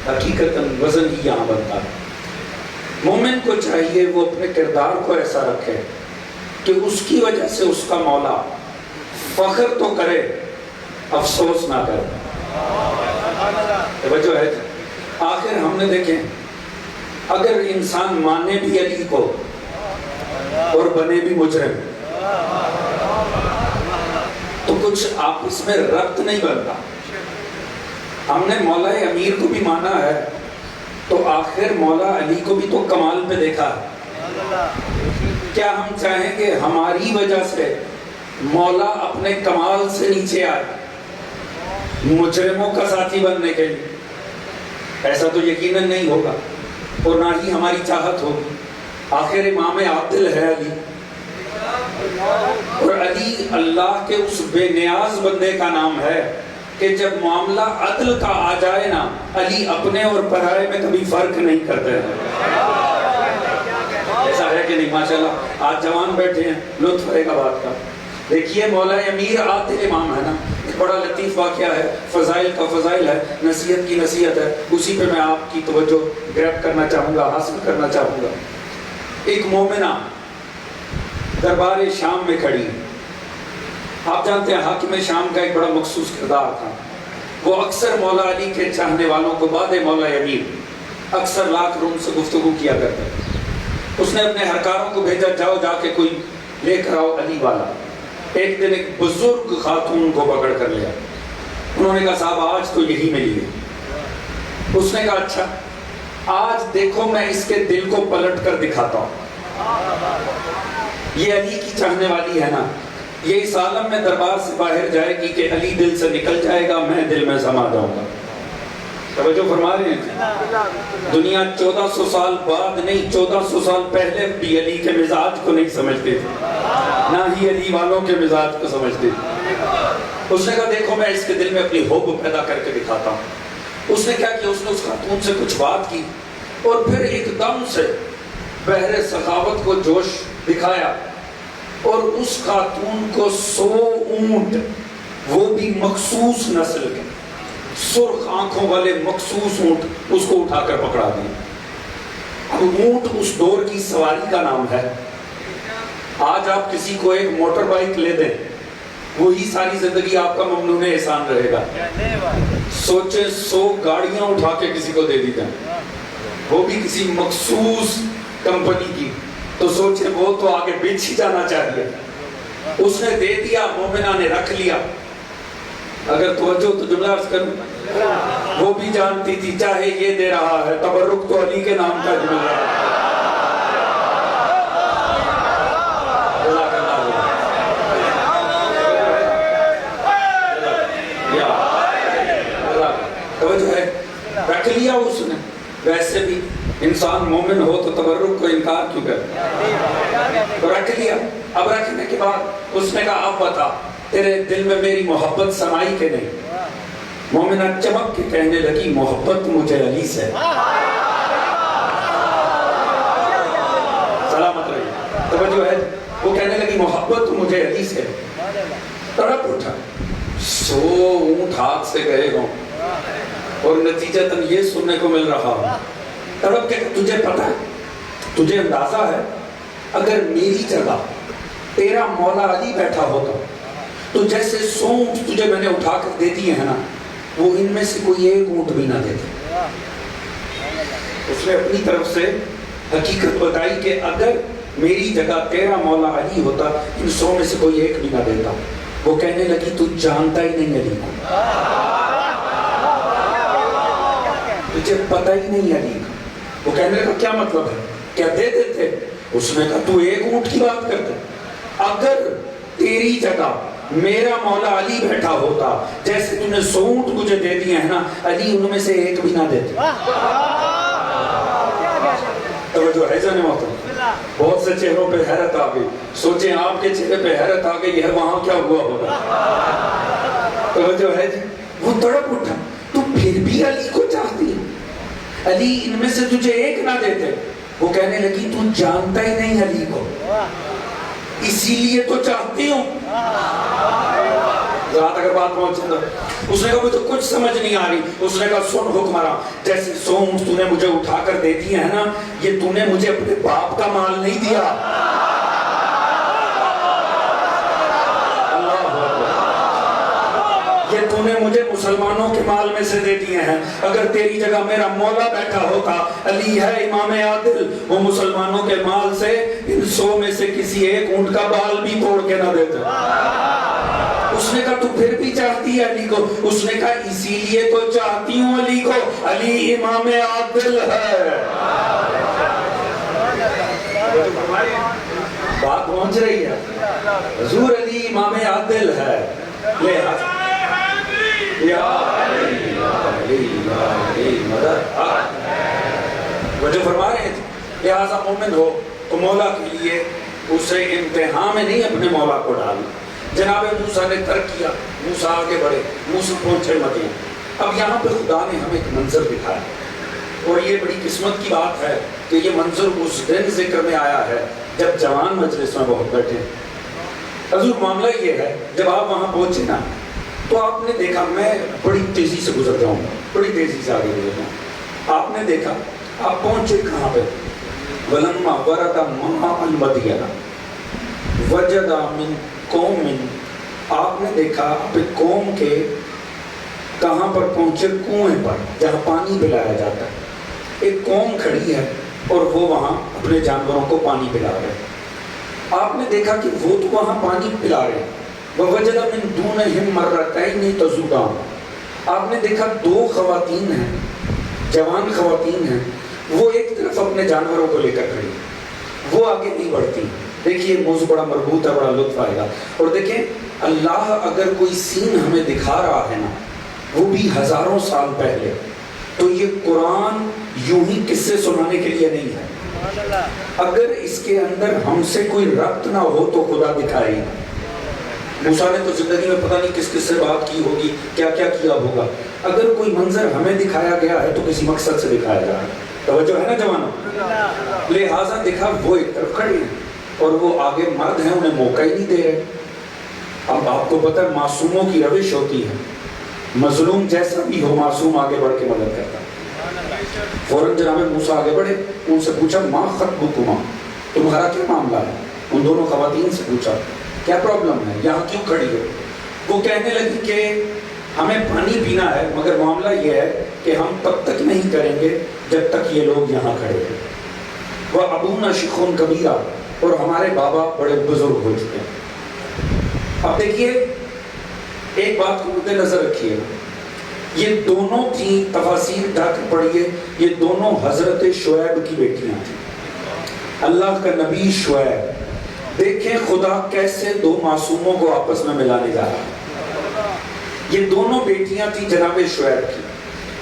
حقیقتاً وزن ہی یہاں بنتا ہے. مومن کو چاہیے وہ اپنے کردار کو ایسا رکھے کہ اس کی وجہ سے اس کا مولا فخر تو کرے افسوس نہ کرے. توجہ ہے. آخر ہم نے دیکھیں اگر انسان مانے بھی علی کو اور بنے بھی مجرم تو کچھ آپس میں ربط نہیں بنتا. ہم نے مولا امیر کو بھی مانا ہے تو آخر مولا علی کو بھی تو کمال پہ دیکھا. کیا ہم چاہیں کہ ہماری وجہ سے مولا اپنے کمال سے نیچے آئے مجرموں کا ساتھی بننے کے لیے؟ ایسا تو یقیناً نہیں ہوگا اور نہ ہی ہماری چاہت ہوگی. آخر امام عادل ہے علی، اور علی اللہ کے اس بے نیاز بندے کا نام ہے کہ جب معاملہ عدل کا آ جائے نا، علی اپنے اور پرائے میں کبھی فرق نہیں کرتے ہیں. ایسا ہے کہ نہیں؟ ماشاءاللہ آج جوان بیٹھے ہیں، لطف ہے کا بات کا. دیکھیے مولا امیر عادل امام ہے نا، ایک بڑا لطیف واقعہ ہے، فضائل کا فضائل ہے، نصیحت کی نصیحت ہے. اسی پہ میں آپ کی توجہ گریب کرنا چاہوں گا، حاصل کرنا چاہوں گا. ایک مومنہ دربار شام میں کھڑی. آپ جانتے ہیں حاکم شام کا ایک بڑا مخصوص کردار تھا. وہ اکثر مولا علی کے چاہنے والوں کو بعد مولا امیر اکثر لا کر ان سے گفتگو کیا کرتے. اس نے اپنے ہرکاروں کو بھیجا، جاؤ جا کے کوئی لے کر آؤ علی والا. ایک دن ایک بزرگ خاتون کو پکڑ کر لیا. انہوں نے کہا صاحب آج تو یہی ملی ہے. اس نے کہا اچھا آج دیکھو میں اس کے دل کو پلٹ کر دکھاتا ہوں. یہ علی کی چاہنے والی ہے نا, یہ اس عالم میں دربار سے باہر جائے گی کہ علی دل سے نکل جائے گا, میں دل میں سما جاؤں گا. توجہ فرما رہے ہیں؟ دنیا 1400 سال بعد نہیں, 1400 سال پہلے بھی علی کے مزاج کو نہیں سمجھتے تھے, نہ ہی علی والوں کے مزاج کو سمجھتے تھے. اس نے کہا دیکھو میں اس کے دل میں اپنی حب پیدا کر کے دکھاتا ہوں. اس نے کیا کیا, اس نے اس خاتون سے کچھ بات کی اور پھر ایک دم سے بحر سخاوت کو جوش دکھایا اور اس خاتون کو 100 اونٹ, وہ بھی مخصوص نسل کے سرخ آنکھوں والے مخصوص اونٹ, اس کو اٹھا کر پکڑا دیا. اب اونٹ اس دور کی سواری کا نام ہے. آج آپ کسی کو ایک موٹر بائک لے دیں, وہی ساری زندگی آپ کا ممنون احسان رہے گا. سوچیں 100 گاڑیاں اٹھا کے کسی کو دے دی جائیں, وہ بھی کسی مخصوص کمپنی کی, تو سوچیں وہ تو آگے بیچ ہی جانا چاہیے. اس نے دے دیا, مومنہ نے رکھ لیا. اگر توجہ تو جملہ عرض کروں, وہ بھی جانتی تھی چاہے یہ دے رہا ہے تبرک تو علی کے نام کا مل رہا ہے. توجہ ہے, رکھ لیا اس نے. ویسے بھی انسان مومن ہو تو تبرک کو انکار کیوں کرے, تو رکھ لیا. اب رکھنے کے بعد اس نے کہا اب بتا تیرے دل میں میری محبت سمائی کہ نہیں. مومنہ چمک کے کہنے لگی محبت مجھے علی سے. سلامت رہی. توجہ ہے, وہ کہنے لگی محبت مجھے علی سے. تڑپ اٹھا, 100 اونٹ ہاتھ سے گئے ہوں اور نتیجتاً یہ سننے کو مل رہا. تڑپ کے تجھے پتا ہے, تجھے اندازہ ہے اگر میری جگہ تیرا مولا علی بیٹھا ہوتا تو جیسے 100 اونٹ تجھے میں نے اٹھا کر دے دیے ہیں نا, وہ ان میں سے کوئی ایک اونٹ بھی نہ دیتے. اس نے اپنی طرف سے حقیقت بتائی کہ اگر میری جگہ تیرا مولا علی ہوتا ان 100 میں سے کوئی ایک بھی نہ دیتا. وہ کہنے لگی تو جانتا ہی نہیں علی کو, تجھے پتہ ہی نہیں علی کا. وہ کہنے لگا کیا مطلب ہے, کیا دے دیتے؟ اس نے کہا تو ایک اونٹ کی بات کرتا, اگر تیری جگہ میرا مولا علی بیٹھا ہوتا جیسے تو نے 100 اونٹ مجھے دے دیے ہیں نا, علی ان میں سے ایک بھی نہ دیتے. توجہ ہے جانے محترم, بہت سے چہروں پہ حیرت آ گئی. سوچیں آپ کے چہرے پہ حیرت آ گئی ہے, وہاں کیا ہوا ہوگا. توجہ ہے جی, وہ تڑپ اٹھا تو پھر بھی علی کو چاہتی ہے, علی ان میں سے تجھے ایک نہ دیتے. وہ کہنے لگی تو جانتا ہی نہیں علی کو, اسی لیے تو چاہتی ہوں. ذات اگر بات پہنچے تو اس نے کہا مجھے کچھ سمجھ نہیں آ رہی. اس نے کہا سن حکمراں, جیسے 100 اونٹ تو نے مجھے اٹھا کر دے دیے ہیں نا, یہ تو نے مجھے اپنے باپ کا مال نہیں دیا. یہ تو نے مجھے مسلمانوں کے مال میں سے دے دیے ہیں. اگر تیری جگہ میرا مولا بیٹھا ہوتا, علی ہے امام عادل, وہ مسلمانوں کے مال سے ان 100 میں سے کسی ایک اونٹ کا بال بھی توڑ کے نہ دیتا. اس نے کہا تو پھر بھی چاہتی ہے علی کو. اس نے کہا اسی لیے تو چاہتی ہوں علی کو, علی امام عادل ہے. بات پہنچ رہی ہے, حضور علی امام عادل ہے. لے یا علی مدد. وہ جو فرما رہے ہیں لہٰذا مومن ہو تو مولا کے لیے اسے امتحان میں نہیں اپنے مولا کو ڈالنا. جناب موسیٰ نے ترک کیا, موسیٰ آگے بڑھے, موسیٰ پہنچے مدین. اب یہاں پہ خدا نے ہمیں ایک منظر دکھایا اور یہ بڑی قسمت کی بات ہے کہ یہ منظر اس دن ذکر میں آیا ہے جب جوان مجلس میں بہت بیٹھے. حضور معاملہ یہ ہے, جب آپ وہاں پہنچے نا تو آپ نے دیکھا میں بڑی تیزی سے گزر جاؤں گا, بڑی تیزی سے آگے گزر جاؤں. آپ نے دیکھا آپ پہنچے کہاں پہ, وَلَمَّا وَرَدَ مَاءَ الْمَدْيَنَ وَجَدَ مِن قَوْمٍ. آپ نے دیکھا اپنے قوم کے کہاں پر پہنچے, کنویں پر جہاں پانی پلایا جاتا ہے. ایک قوم کھڑی ہے اور وہ وہاں اپنے جانوروں کو پانی پلا رہے ہیں. آپ نے دیکھا کہ وہ تو وہاں پانی پلا رہے ہیں وَوَجَدَ مِن دُونِهِمْ مَرَّتَيْنِ تَذُودَانِ. آپ نے دیکھا دو خواتین ہیں، جوان خواتین ہیں، وہ ایک طرف اپنے جانوروں کو لے کر کھڑی، وہ آگے نہیں بڑھتی. دیکھیے موضوع بڑا مربوط ہے، بڑا لطف آئے گا. اور دیکھیں اللہ اگر کوئی سین ہمیں دکھا رہا ہے نا، وہ بھی ہزاروں سال پہلے، تو یہ قرآن یوں ہی قصے سنانے کے لیے نہیں ہے. اگر اس کے اندر ہم سے کوئی ربط نہ ہو تو خدا دکھائے. موسیٰ نے تو زندگی میں پتہ نہیں کس کس سے بات کی ہوگی، کیا کیا کیا ہوگا. اگر کوئی منظر ہمیں دکھایا گیا ہے تو کسی مقصد سے دکھایا جا رہا ہے. توجہ ہے نا جوانوں؟ لہٰذا دیکھا وہ ایک طرف کھڑی ہیں اور وہ آگے مرد ہیں، انہیں موقع ہی نہیں دے رہے. اب آپ کو پتہ ہے معصوموں کی روش ہوتی ہے، مظلوم جیسا بھی ہو معصوم آگے بڑھ کے مدد کرتا. فوراً جناب موسیٰ آگے بڑھے، ان سے پوچھا ما خطبکما، تمہارا کیا معاملہ ہے؟ ان دونوں خواتین سے پوچھا کیا پرابلم ہے، یہاں کیوں کھڑی ہو؟ وہ کہنے لگی کہ ہمیں پانی پینا ہے، مگر معاملہ یہ ہے کہ ہم تب تک نہیں کریں گے جب تک یہ لوگ یہاں کھڑے ہیں. وہ ابونا شیخ کبیرہ، اور ہمارے بابا بڑے بزرگ ہو چکے ہیں. اب دیکھیے ایک بات کو مد نظر رکھیے، یہ دونوں تھیں، تفاسیر جا کے پڑھیے، یہ دونوں حضرت شعیب کی بیٹیاں تھیں، اللہ کا نبی شعیب. دیکھیں خدا کیسے دو معصوموں کو آپس میں ملانے جا رہا ہے. یہ دونوں بیٹیاں تھیں جناب شعیب کی.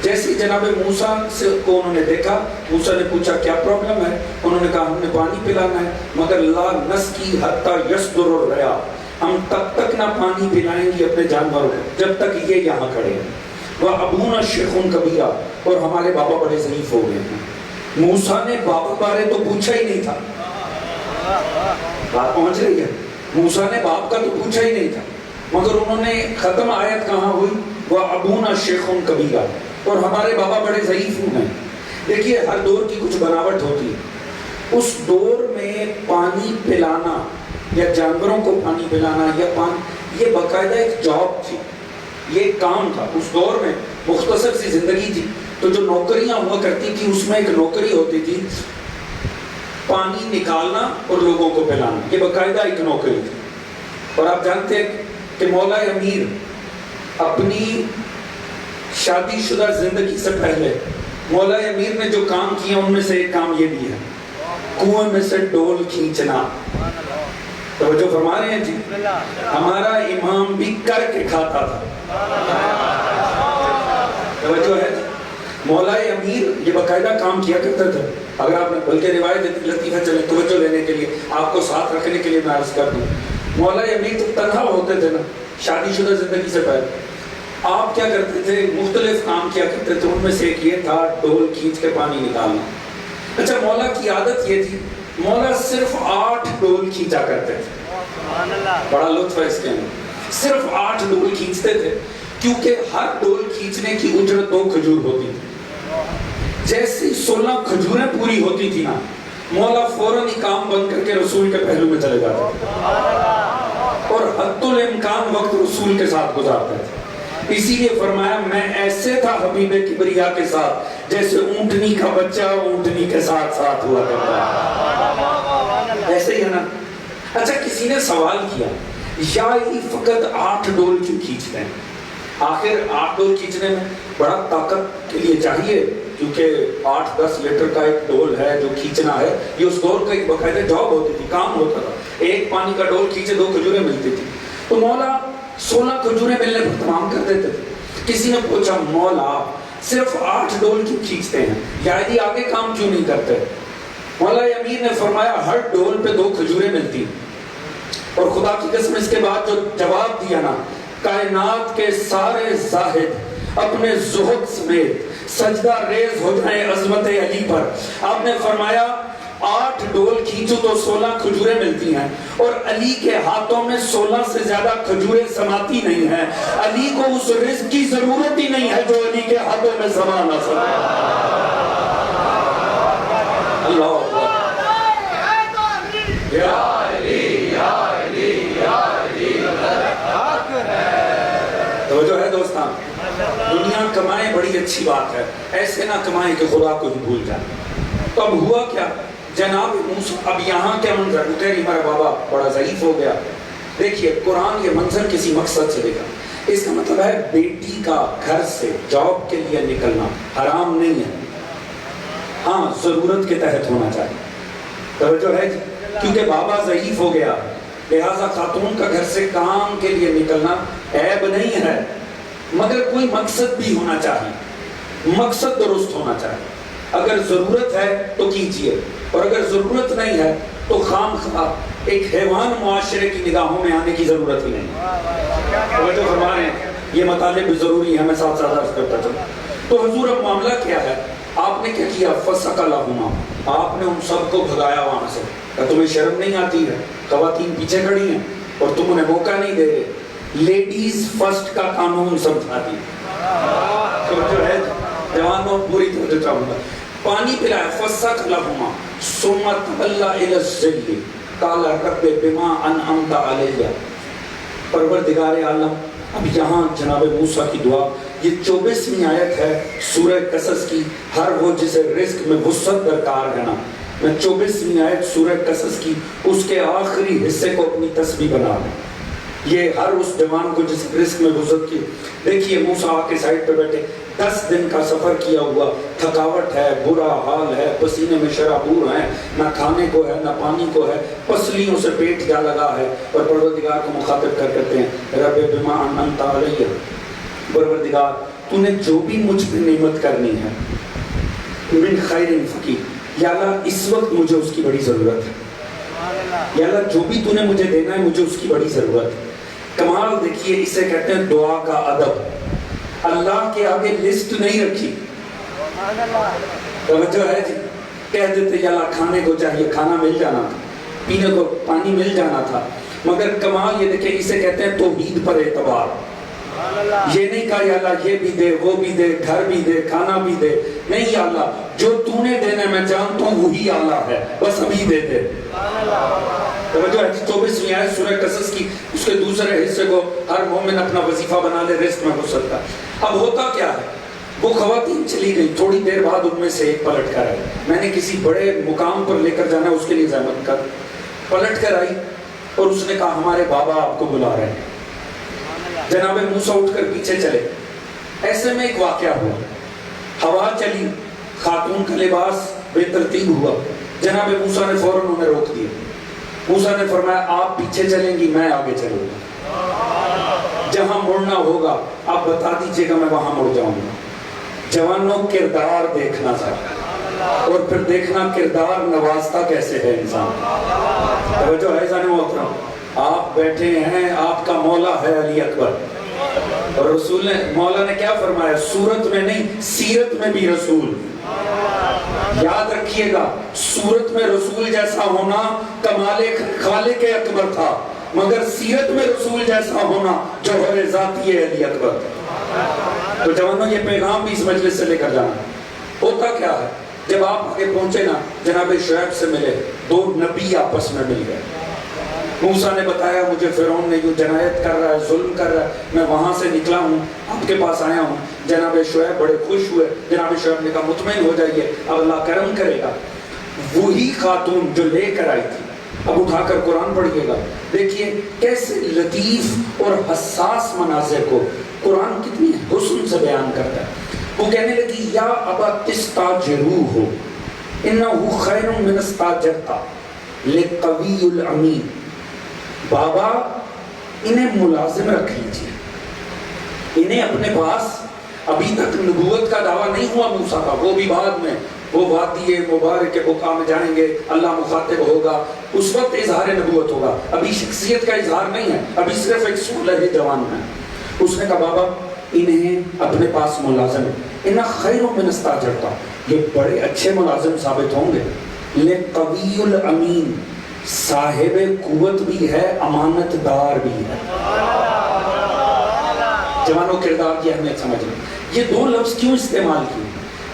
جیسے جناب موسیٰ سے کو انہوں نے دیکھا، موسیٰ نے پوچھا کیا پرابلم ہے؟ انہوں نے کہا ہم نے پانی پلانا ہے، مگر لا نسقی حتی یصدر الرعاء، ہم تب تک نہ پانی پلائیں گے اپنے جانوروں کو جب تک یہ یہاں کھڑے ہیں. وہ ابونا شیخ کبیرہ، اور ہمارے بابا بڑے ضعیف ہو گئے ہیں. موسیٰ نے باپ بارے تو پوچھا ہی نہیں تھا. بات پہنچ رہی ہے؟ موسیٰ نے باپ کا تو پوچھا ہی نہیں تھا، مگر انہوں نے ختم آیت کہاں ہوئی؟ وہ ابونا شیخ کبیرہ، اور ہمارے بابا بڑے ضعیف ہیں. دیکھیے ہر دور کی کچھ بناوٹ ہوتی ہے. اس دور میں پانی پلانا یا جانوروں کو پانی پلانا یا پانی، یہ باقاعدہ ایک جاب تھی، یہ ایک کام تھا. اس دور میں مختصر سی زندگی تھی، تو جو نوکریاں ہوا کرتی تھی اس میں ایک نوکری ہوتی تھی پانی نکالنا اور لوگوں کو پلانا. یہ باقاعدہ ایک نوکری تھی. اور آپ جانتے ہیں کہ مولا امیر اپنی شادی شدہ زندگی سے پہلے مولا امیر نے جو کام کیا ان میں سے ایک کام یہ بھی ہے، کنویں میں سے ڈول کھینچنا. توجہ فرما رہے ہیں جی؟ ہمارا امام بھی کر کے کھاتا تھا. توجہ ہے جی؟ مولا امیر یہ باقاعدہ کام کیا کرتا تھا. اگر آپ نے بلکہ روایت لطیفہ چلے توجہ لینے کے لیے آپ کو ساتھ رکھنے کے لیے میں عرض کر دوں، مولا امیر تو تنہا ہوتے تھے نا شادی شدہ زندگی سے پہلے. آپ کیا کرتے تھے؟ مختلف کام کیا کرتے تھے. ان میں سے ایک یہ تھا ڈول کھینچ کے پانی نکالنا. اچھا مولا کی عادت یہ تھی، مولا صرف 8 ڈول کھینچا کرتے تھے. بڑا لطف ہے اس کے اندر. صرف 8 ڈول کھینچتے تھے، کیونکہ ہر ڈول کھینچنے کی اجرت 2 کھجور ہوتی تھی. جیسی 16 کھجوریں پوری ہوتی تھی نا، مولا فوراً ہی کام بند کر کے رسول کے پہلو میں چلے جاتے اور حد الامکان وقت رسول کے ساتھ گزارتے تھے. اسی لیے فرمایا میں ایسے تھا حبیب کبریا کے ساتھ جیسے اونٹنی کا بچہ اونٹنی کے ساتھ ساتھ ہوا کرتا ہے. ایسے ہی ہے نا. اچھا کسی نے سوال کیا یا یہ فقط 8 ڈول کیوں کھینچتے ہیں؟ آخر 8 ڈول کھینچنے میں بڑا طاقت کے لیے چاہیے، کیونکہ 8-10 لیٹر کا ایک ڈول ہے جو کھینچنا ہے. یہ اس دور کا ایک باقاعدہ جاب ہوتی تھی، کام ہوتا تھا. ایک پانی کا ڈول کھینچے 2 کھجوریں ملتی تھی. تو مولا 16 کھجوریں ملنے پر تمام کر دیتے تھے. کسی نے پوچھا مولا صرف 8 ڈول کیوں کھینچتے ہیں، یعنی آگے کام کیوں نہیں کرتے؟ مولا امیر نے فرمایا ہر ڈول پہ 2 کھجوریں ملتی. اور خدا کی قسم اس کے بعد جو جواب دیا نا، کائنات کے سارے زاہد اپنے زہد سمیت سجدہ ریز ہو جائیں عظمت علی پر. آپ نے فرمایا 8 ڈول کھینچو تو 16 کھجوریں ملتی ہیں، اور علی کے ہاتھوں میں 16 سے زیادہ کھجوریں سماتی نہیں ہیں. علی کو اس رزق کی ضرورت ہی نہیں ہے جو علی کے ہاتھوں میں سما نہ سکے. اللہ یا علی یا علی یا علی. توجہ ہے دوستان؟ دنیا کمائیں بڑی اچھی بات ہے، ایسے نہ کمائیں کہ خدا کو ہی بھول جائیں. تو اب ہوا کیا؟ جناب موسیٰ اب یہاں کیا منظر؟ ہمارا بابا بڑا ضعیف ہو گیا، دیکھیے قرآن یہ منظر کسی مقصد سے دیکھا، اس کا مطلب ہے بیٹی کا گھر سے جاب کے لیے نکلنا حرام نہیں ہے، ہاں ضرورت کے تحت ہونا چاہیے، توجہ ہے، کیونکہ بابا ضعیف ہو گیا، لہٰذا خاتون کا گھر سے کام کے لیے نکلنا عیب نہیں ہے، مگر کوئی مقصد بھی ہونا چاہیے، مقصد درست ہونا چاہیے، اگر ضرورت ہے تو کیجئے، اور اگر ضرورت نہیں ہے تو خام خواہ ایک حیوان معاشرے کی نگاہوں میں آنے کی ضرورت ہی نہیں۔ توجہ فرما رہے ہیں، یہ مطالب بھی ضروری ہے، میں ساتھ ساتھ عرض کرتا چلوں۔ تو حضور اب معاملہ کیا ہے؟ آپ نے کیا کیا؟ فَسَقَلَهُمَا، آپ نے ان سب کو بھگایا وہاں سے، کہ تمہیں شرم نہیں آتی ہے؟ خواتین پیچھے کھڑی ہیں اور تم انہیں موقع نہیں دے رہے، لیڈیز فرسٹ کا قانون سمجھاتی تو جو ہے جوانوں پوری توجہ چاہوں گا۔ پانی پلایا، فَسَقَلَهُمَا ثُمَّ تَوَلَّىٰ إِلَى الظِّلِّ قَالَ رَبِّ بِمَا أَنْعَمْتَ عَلَيَّ۔ پروردگار عالم، اب یہاں جناب موسیٰ کی دعا، یہ 24ویں آیت ہے سورہ قصص کی، ہر وہ جسے رزق میں وسعت درکار ہے نا، میں 24ویں آیت سورہ قصص کی اس کے آخری حصے کو اپنی تسبیح بنا لوں، یہ ہر اس جوان کو جس رزق میں وسعت کی۔ دیکھیے موسیٰ آ کے سائٹ پہ بیٹھے، 10 دن کا سفر کیا ہوا، تھکاوٹ ہے، برا حال ہے، پسینے میں شرابور ہیں، نہ کھانے کو ہے نہ پانی کو ہے، پسلیوں سے پیٹ جا لگا ہے، اور پروردگار کو مخاطب کر کہتے ہیں رب بما انعمت علیہ، پروردگار تو نے جو بھی مجھ پہ نعمت کرنی ہے، من خیر فقیر، یا اللہ اس وقت مجھے اس کی بڑی ضرورت ہے، یا اللہ جو بھی تو نے مجھے دینا ہے مجھے اس کی بڑی ضرورت ہے۔ کمال دیکھیے، اسے کہتے ہیں دعا کا ادب، اللہ کے آگے لسٹ نہیں رکھی، توجہ ہے جی، کہہ دیتے یا اللہ کھانے کو چاہیے، کھانا مل جانا تھا، پینے کو پانی مل جانا تھا، مگر کمال یہ دیکھیں، اسے کہتے ہیں توحید پر اعتبار، یہ نہیں کہا یا اللہ یہ بھی دے، وہ بھی دے، گھر بھی دے، کھانا بھی دے، نہیں یا اللہ جو تو نے دینا میں جانتا ہوں وہی اعلیٰ ہے، بس ابھی دے دے۔ توجہ ہے 24ویں آیت سورہ قصص کی، اس کے دوسرے حصے کو ہر مومن اپنا وظیفہ بنا لے رزق میں وسعت کا۔ اب ہوتا کیا ہے، وہ خواتین چلی گئی، تھوڑی دیر بعد ان میں سے ایک پلٹ کر آئی، میں نے کسی بڑے مقام پر لے کر جانا ہے اس کے لیے زحمت کر، پلٹ کر آئی اور اس نے کہا ہمارے بابا آپ کو بلا رہے ہیں۔ جناب موسیٰ اٹھ کر پیچھے چلے، ایسے میں ایک واقعہ ہوا، ہوا چلی، خاتون کا لباس بے ترتیب ہوا، جناب موسیٰ نے فوراً انہیں روک دیا، موسیٰ نے فرمایا آپ پیچھے چلیں گی میں آگے چلوں گا، جہاں مڑنا ہوگا آپ بتا دیجئے گا میں وہاں مڑ جاؤں گا۔ جوانوں کردار دیکھنا چاہتا اور پھر دیکھنا کردار نوازتا کیسے ہے انسان، توجہ ہے ذہن محترم، آپ بیٹھے ہیں، آپ کا مولا ہے علی اکبر، اور رسول نے مولا نے کیا فرمایا، صورت میں نہیں سیرت میں بھی رسول، یاد رکھیے گا صورت میں رسول جیسا ہونا کمال خالق اکبر تھا، مگر سیرت میں رسول جیسا ہونا جوہر ذاتی علی اکبر۔ تو جوانوں یہ پیغام بھی اس مجلس سے لے کر جانا، ہوتا کیا ہے جب آپ آگے پہنچے نا، جناب شعیب سے ملے، 2 نبی آپس میں مل گئے، موسیٰ نے بتایا مجھے فرعون نے یوں جنایت کر رہا ہے، ظلم کر رہا ہے، میں وہاں سے نکلا ہوں آپ کے پاس آیا ہوں۔ جناب شعیب بڑے خوش ہوئے، جناب شعیب نے کہا مطمئن ہو جائیے اب اللہ کرم کرے گا۔ وہی خاتون جو لے کر آئی تھی، اب اٹھا کر قرآن پڑھیے گا، دیکھیے کیسے لطیف اور حساس مناظر کو قرآن کتنی حسن سے بیان کرتا ہے۔ وہ کہنے لگی یا ابا تستاجروہ انہ خیر من استاجرتا لقوی الامین، بابا انہیں ملازم رکھ لیجئے، انہیں اپنے پاس، ابھی تک نبوت کا دعویٰ نہیں ہوا موسیٰ کا، وہ بھی بعد میں، وہ وادی مبارک کے بقاع میں جائیں گے، اللہ مخاطب ہوگا، اس وقت اظہار نبوت ہوگا، ابھی شخصیت کا اظہار نہیں ہے، ابھی صرف ایک سولہ جوان ہے۔ اس نے کہا بابا انہیں اپنے پاس ملازم، انہا خیر من استاجرتا، یہ بڑے اچھے ملازم ثابت ہوں گے، لقوی الامین، صاحب قوت بھی ہے امانت دار بھی ہے۔ جوانوں کردار کی اہمیت سمجھ لیں، یہ 2 لفظ کیوں استعمال کیے؟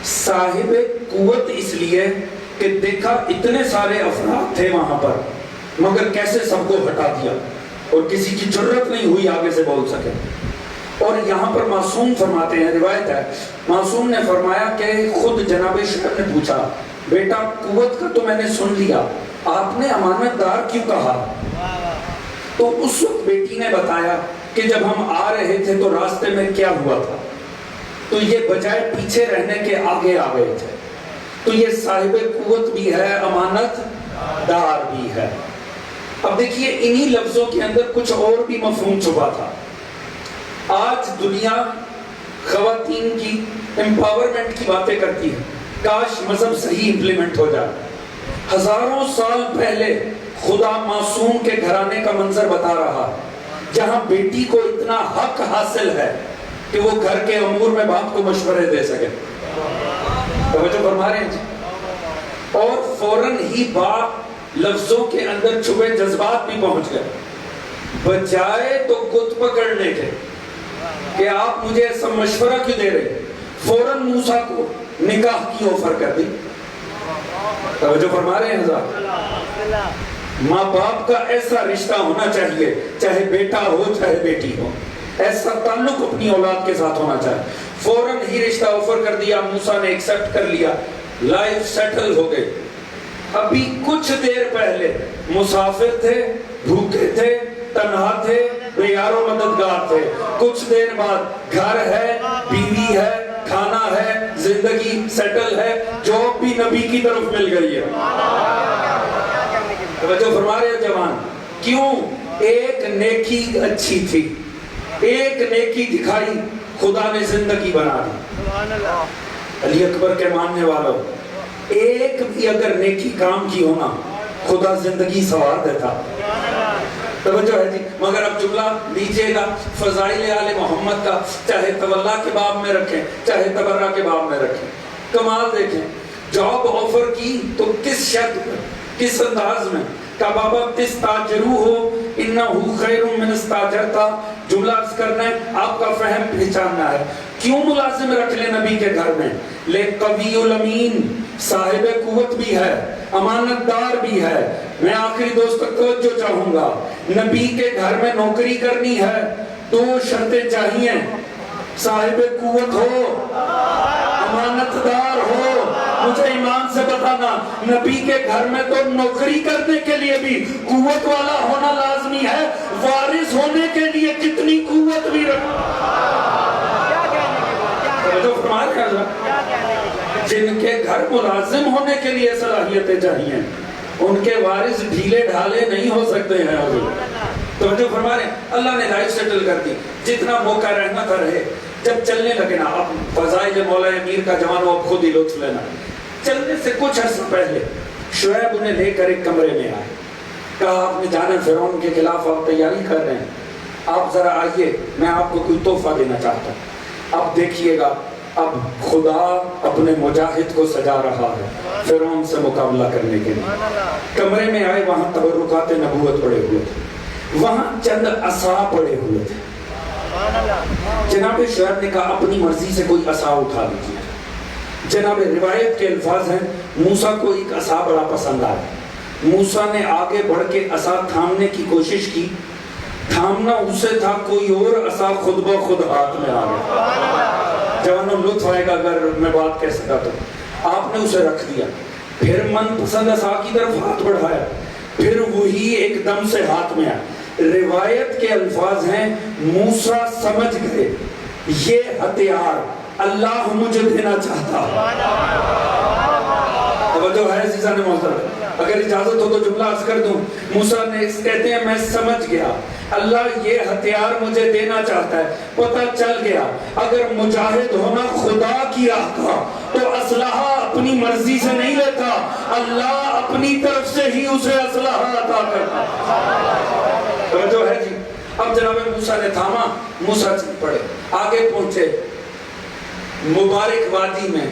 صاحب قوت اس لیے کہ دیکھا اتنے سارے افراد تھے وہاں پر، مگر کیسے سب کو ہٹا دیا اور کسی کی جرت نہیں ہوئی آگے سے بول سکے۔ اور یہاں پر معصوم فرماتے ہیں، روایت ہے معصوم نے فرمایا کہ خود جناب شعیب نے پوچھا بیٹا قوت کا تو میں نے سن لیا، آپ نے امانت دار کیوں کہا؟ تو اس وقت بیٹی نے بتایا کہ جب ہم آ رہے تھے تو راستے میں کیا ہوا تھا، تو یہ بجائے پیچھے رہنے کے آگے آ گئے تھے. تو یہ صاحب قوت بھی ہے، امانت دار بھی ہے. اب دیکھیے انہی لفظوں کے اندر کچھ اور بھی مفہوم چھپا تھا. آج دنیا خواتین کی امپاورمنٹ کی باتیں کرتی ہے، کاش مذہب صحیح امپلیمنٹ ہو جائے. ہزاروں سال پہلے خدا معصوم کے گھرانے کا منظر بتا رہا ہے جہاں بیٹی کو اتنا حق حاصل ہے کہ وہ گھر کے امور میں باپ کو مشورے دے سکے. توجہ فرما رہے ہیں جی. اور فوراً ہی باپ لفظوں کے اندر چھپے جذبات بھی پہنچ گئے. بجائے تو گت پکڑنے کے کہ آپ مجھے ایسا مشورہ کیوں دے رہے، فوراً موسیٰ کو نکاح کی آفر کر دی. توجہ فرما رہے ہیں حضرات. ماں باپ کا ایسا رشتہ ہونا چاہیے، چاہے بیٹا ہو چاہے بیٹی ہو، ایسا تعلق اپنی اولاد کے ساتھ ہونا چاہیے. فوراً ہی رشتہ آفر کر دیا، موسیٰ نے ایکسپٹ کر لیا، لائف سیٹل ہو گئی. ابھی کچھ دیر پہلے مسافر تھے، بھوکے تھے، تنہا تھے، بے یار و مددگار تھے. کچھ دیر بعد گھر ہے، بیوی ہے، کھانا ہے، زندگی سیٹل ہے، جاب بھی نبی کی طرف مل گئی ہے. توجہ فرما رہے ہیں جوان. کیوں؟ ایک نیکی اچھی تھی، ایک نیکی دکھائی، خدا نے زندگی بنا دی. علی اکبر کے ماننے والوں، ایک بھی اگر نیکی کام کی ہونا خدا زندگی سوار دیتا. توجہ ہے جی. مگر اب جملہ لیجئے گا فضائل آل محمد کا، چاہے تولا کے باب میں رکھیں چاہے تبرہ کے باب میں رکھیں. کمال دیکھیں، جاب آفر کی تو کس شرط پر، کس انداز میں، کہ بابا تستاجرو ہو انہو خیر من استاجرتا. جملہ عرض کرنا ہے، آپ کا فہم پہچاننا ہے. کیوں ملازم رکھ لیں نبی کے گھر میں؟ لے قوی الامین، صاحب قوت بھی ہے، امانت دار بھی ہے. میں آخری دوست تک توجہ چاہوں گا، نبی کے گھر میں نوکری کرنی ہے، دو شرطیں چاہیے: صاحب قوت ہو، امانت دار ہو. مجھے ایمان سے بتانا، نبی کے گھر میں تو نوکری کرنے کے لیے بھی قوت والا ہونا لازمی ہے، وارث ہونے کے لیے کتنی قوت بھی جن کے گھر ملازم ہونے کے لیے صلاحیتیں چاہیے، ان کے وارث ڈھیلے ڈھالے نہیں ہو سکتے ہیں. تو جو فرما رہے ہیں، اللہ نے لائف سیٹل کر دی، جتنا موقع رہنا تھا رہے. جب چلنے لگے نا، اب فضائل مولا امیر کا جوان ہو، اب خود ہی لطف لینا. چلنے سے کچھ عرصہ پہلے شعیب انہیں لے کر ایک کمرے میں آئے، کہا آپ نے جانا فرعون کے خلاف آپ تیاری کر رہے ہیں، آپ ذرا آئیے، میں آپ کو کوئی تحفہ دینا چاہتا ہوں. اب دیکھیے گا، اب خدا اپنے مجاہد کو سجا رہا ہے فرعون سے مقابلہ کرنے کے لیے. کمرے میں آئے، وہاں تبرکات نبوت پڑے ہوئے تھے، وہاں چند عصا پڑے ہوئے تھے. جناب شعیب نے کہا اپنی مرضی سے کوئی عصا اٹھا لیجیے. جناب روایت کے الفاظ ہیں، موسیٰ کو ایک عصا بڑا پسند آیا. موسیٰ نے آگے بڑھ کے عصا تھامنے کی کوشش کی، تھامنا اسے تھا، کوئی اور عصا خود بخود ہاتھ میں آ گیا. جوانوں لطف آئے گا اگر میں بات کہہ سکا تو. آپ نے اسے رکھ دیا، پھر من پسند عصا کی طرف ہاتھ بڑھایا، پھر وہی ایک دم سے ہاتھ میں آیا. روایت کے الفاظ ہیں، موسیٰ سمجھ گئے یہ ہتھیار اللہ مجھے دینا چاہتا. توجہ ہے عزیزان محترم، اگر اجازت ہو تو جملہ عرض کر دوں. موسیٰ نے کہتے ہیں میں سمجھ گیا اللہ یہ ہتھیار مجھے دینا چاہتا ہے. پتہ چل گیا اگر مجاہد ہونا خدا کی راہ کا تو اسلحہ اپنی مرضی سے نہیں لیتا، اللہ اپنی طرف سے ہی اسے اسلحہ عطا کرتا. توجہ ہے جی. اب جناب موسیٰ نے تھاما، موسیٰ چل پڑے، آگے پہنچے. مبارک وادی میں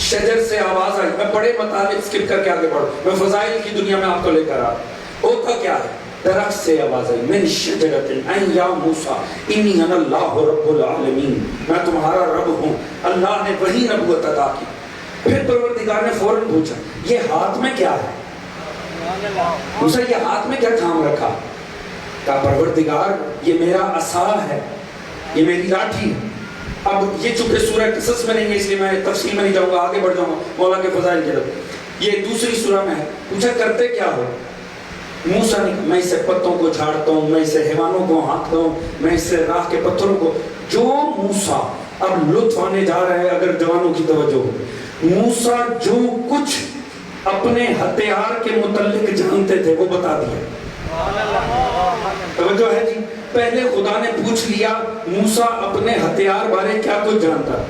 شجر سے آواز آئی. میں بڑے مطالب سکپ کر کے آگے بڑھوں، میں فضائل کی دنیا میں آپ کو لے کر آ. ہوتا کیا ہے؟ درخت سے آواز آئی، من شجرۃ ان یا موسیٰ انی انا اللہ رب العالمین، میں تمہارا رب ہوں. اللہ نے وہی نبوت عطا کی. پھر پروردگار نے فوراً پوچھا یہ ہاتھ میں کیا ہے؟ موسیٰ یہ ہاتھ میں کیا تھام رکھا؟ کہا پروردگار یہ میرا عصا ہے، یہ میری لاٹھی ہے. اب یہ چونکہ سورہ قصص میں نہیں ہے اس لیے میں تفصیل میں نہیں جاؤں گا، آگے بڑھ جاؤں گا مولا کے فضائل کی طرف. یہ دوسری سورہ میں ہے. پوچھا کرتے کیا ہو؟ موسیٰ نے میں اسے پتوں کو جھاڑتا ہوں, میں اسے حیوانوں کو ہانکتا ہوں, میں اسے راہ کے پتھروں کو. جو موسیٰ اب لطف آنے جا رہا ہے, اگر جوانوں کی توجہ ہو, موسیٰ جو کچھ اپنے ہتھیار کے متعلق جانتے تھے وہ بتا دیا. توجہ ہے جی. پہلے خدا نے پوچھ لیا موسیٰ اپنے ہتھیار بارے کیا کچھ جانتا.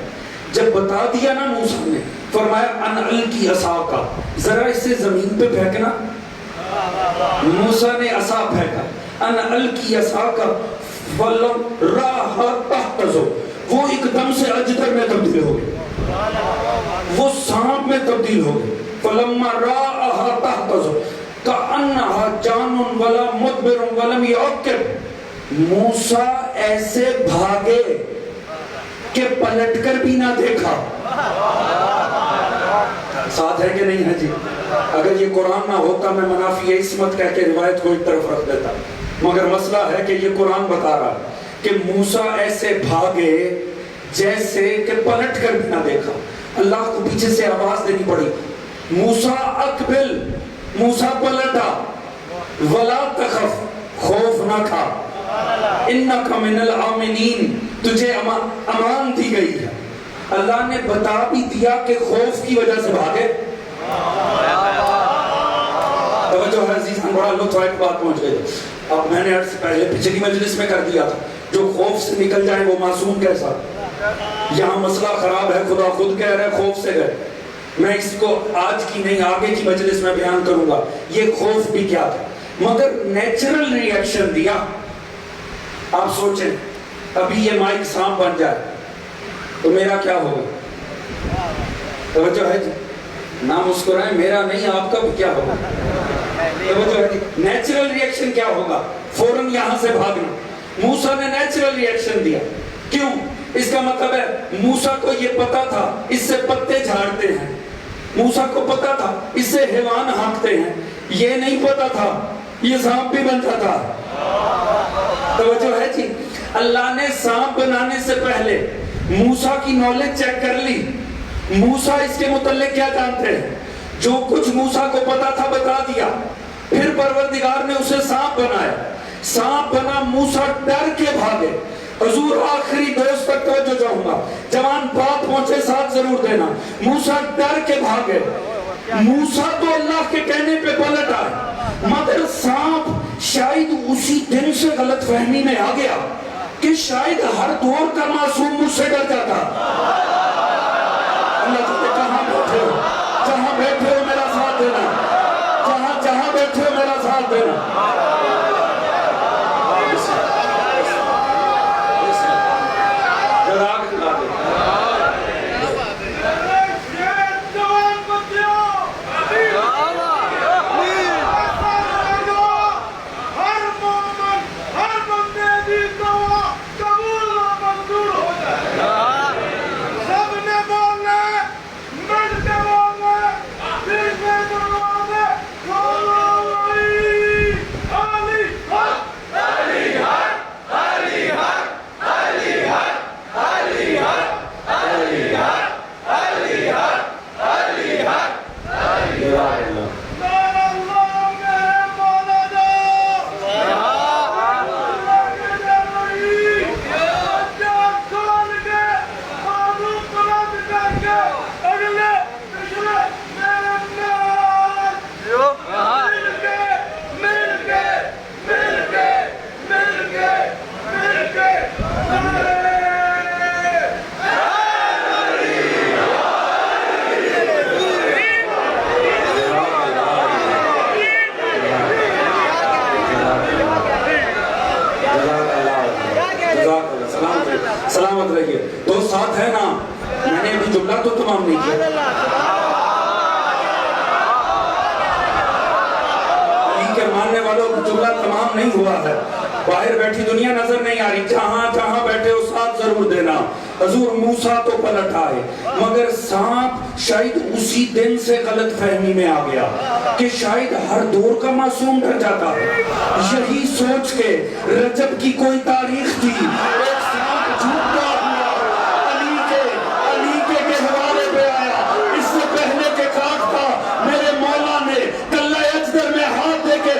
جب بتا دیا نا موسیٰ نے, فرمایا ان القی عصاک, ذرا اسے زمین پہ پھینکنا. موسیٰ نے عصا پھینکا, ان القی عصاک فلم راہ تہتزو, وہ ایک دم سے اجدر میں تبدیل ہو گئی, وہ سانپ میں تبدیل ہو گئی. فلما راہ تہتزو کأنہا جان ولا مدبر ولم یعقب, موسیٰ ایسے بھاگے کہ پلٹ کر بھی نہ دیکھا. ساتھ ہے کہ نہیں ہے جی؟ اگر یہ قرآن نہ ہوتا میں منافی عصمت کہہ کے روایت کو ایک طرف رکھ دیتا, مگر مسئلہ ہے کہ یہ قرآن بتا رہا کہ موسیٰ ایسے بھاگے جیسے کہ پلٹ کر بھی نہ دیکھا. اللہ کو پیچھے سے آواز دینی پڑی, موسیٰ اقبل, موسیٰ پلٹا, ولا تخف, خوف نہ کھا, انک من الآمنین, تجھے امان دی گئی ہے. اللہ نے بتا بھی دیا کہ خوف کی وجہ سے بھاگے. توجہ ہے عزیزان, بڑا لطف ایک بات پہنچ گئی. اب میں نے عرض پہلے پچھلی مجلس میں کر دیا تھا, جو خوف سے نکل جائے وہ معصوم کیسا. یہاں مسئلہ خراب ہے, خدا خود کہہ رہے خوف سے گئے. میں اس کو آج کی نہیں آگے کی مجلس میں بیان کروں گا یہ خوف بھی کیا تھا, مگر نیچرل ری ایکشن دیا. آپ سوچیں ابھی یہ مائک سانپ بن جائے تو میرا کیا ہوگا. توجہ ہے جی, نہ مسکرائیں, میرا نہیں آپ کا بھی کیا ہوگا. توجہ ہے جی, نیچرل ری ایکشن کیا ہوگا, فوراً یہاں سے بھاگنا. موسیٰ نے نیچرل ری ایکشن دیا. کیوں؟ اس کا مطلب ہے موسیٰ کو یہ پتا تھا اس سے پتے جھاڑتے ہیں, موسیٰ کو پتا تھا اس سے حیوان ہانکتے ہیں, یہ نہیں پتا تھا یہ سانپ بھی بن جاتا. توجہ ہے جی. اللہ نے سانپ بنانے سے پہلے موسیٰ کی نالج چیک کر لی. موسیٰ اس کے متعلق کیا جانتے ہیں, جو کچھ موسیٰ کو پتا تھا بتا دیا. پھر پروردگار نے اسے سانپ بنایا, سانپ بنا, موسیٰ ڈر کے بھاگے. حضور آخری دوست تک توجہ چاہوں گا, جوان بات پہنچے ساتھ ضرور دینا. موسیٰ ڈر کے بھاگے. موسیٰ تو اللہ کے کہنے پہ پلٹ آئے, مگر سانپ شاید اسی دن سے غلط فہمی میں آ گیا کہ شاید ہر دور کا معصوم مجھ سے ڈر جاتا. اللہ تعالیٰ کہاں بیٹھے ہو, جہاں بیٹھے ہو میرا ساتھ دینا, جہاں بیٹھے ہو میرا ساتھ دینا. سلامت رہیے. تو ساتھ ہے نا, میں نے ابھی جملہ تو تمام نہیں کیا. علی کے ماننے والوں کو جملہ تمام نہیں ہوا ہے. باہر بیٹھی دنیا نظر نہیں آ رہی, جہاں بیٹھے ہو ساتھ ضرور دینا. حضور موسیٰ تو پلٹ آئے, مگر سانپ شاید اسی دن سے غلط فہمی میں آ گیا کہ شاید ہر دور کا معصوم ڈر جاتا. یہی سوچ کے رجب کی کوئی تاریخ تھی, ایک سانپ جھوٹا ہوا علی کے گہوارے پہ آیا. اس سے پہلے کہ کاٹتا میرے مولا نے کلہ اجدر میں ہاتھ دے کے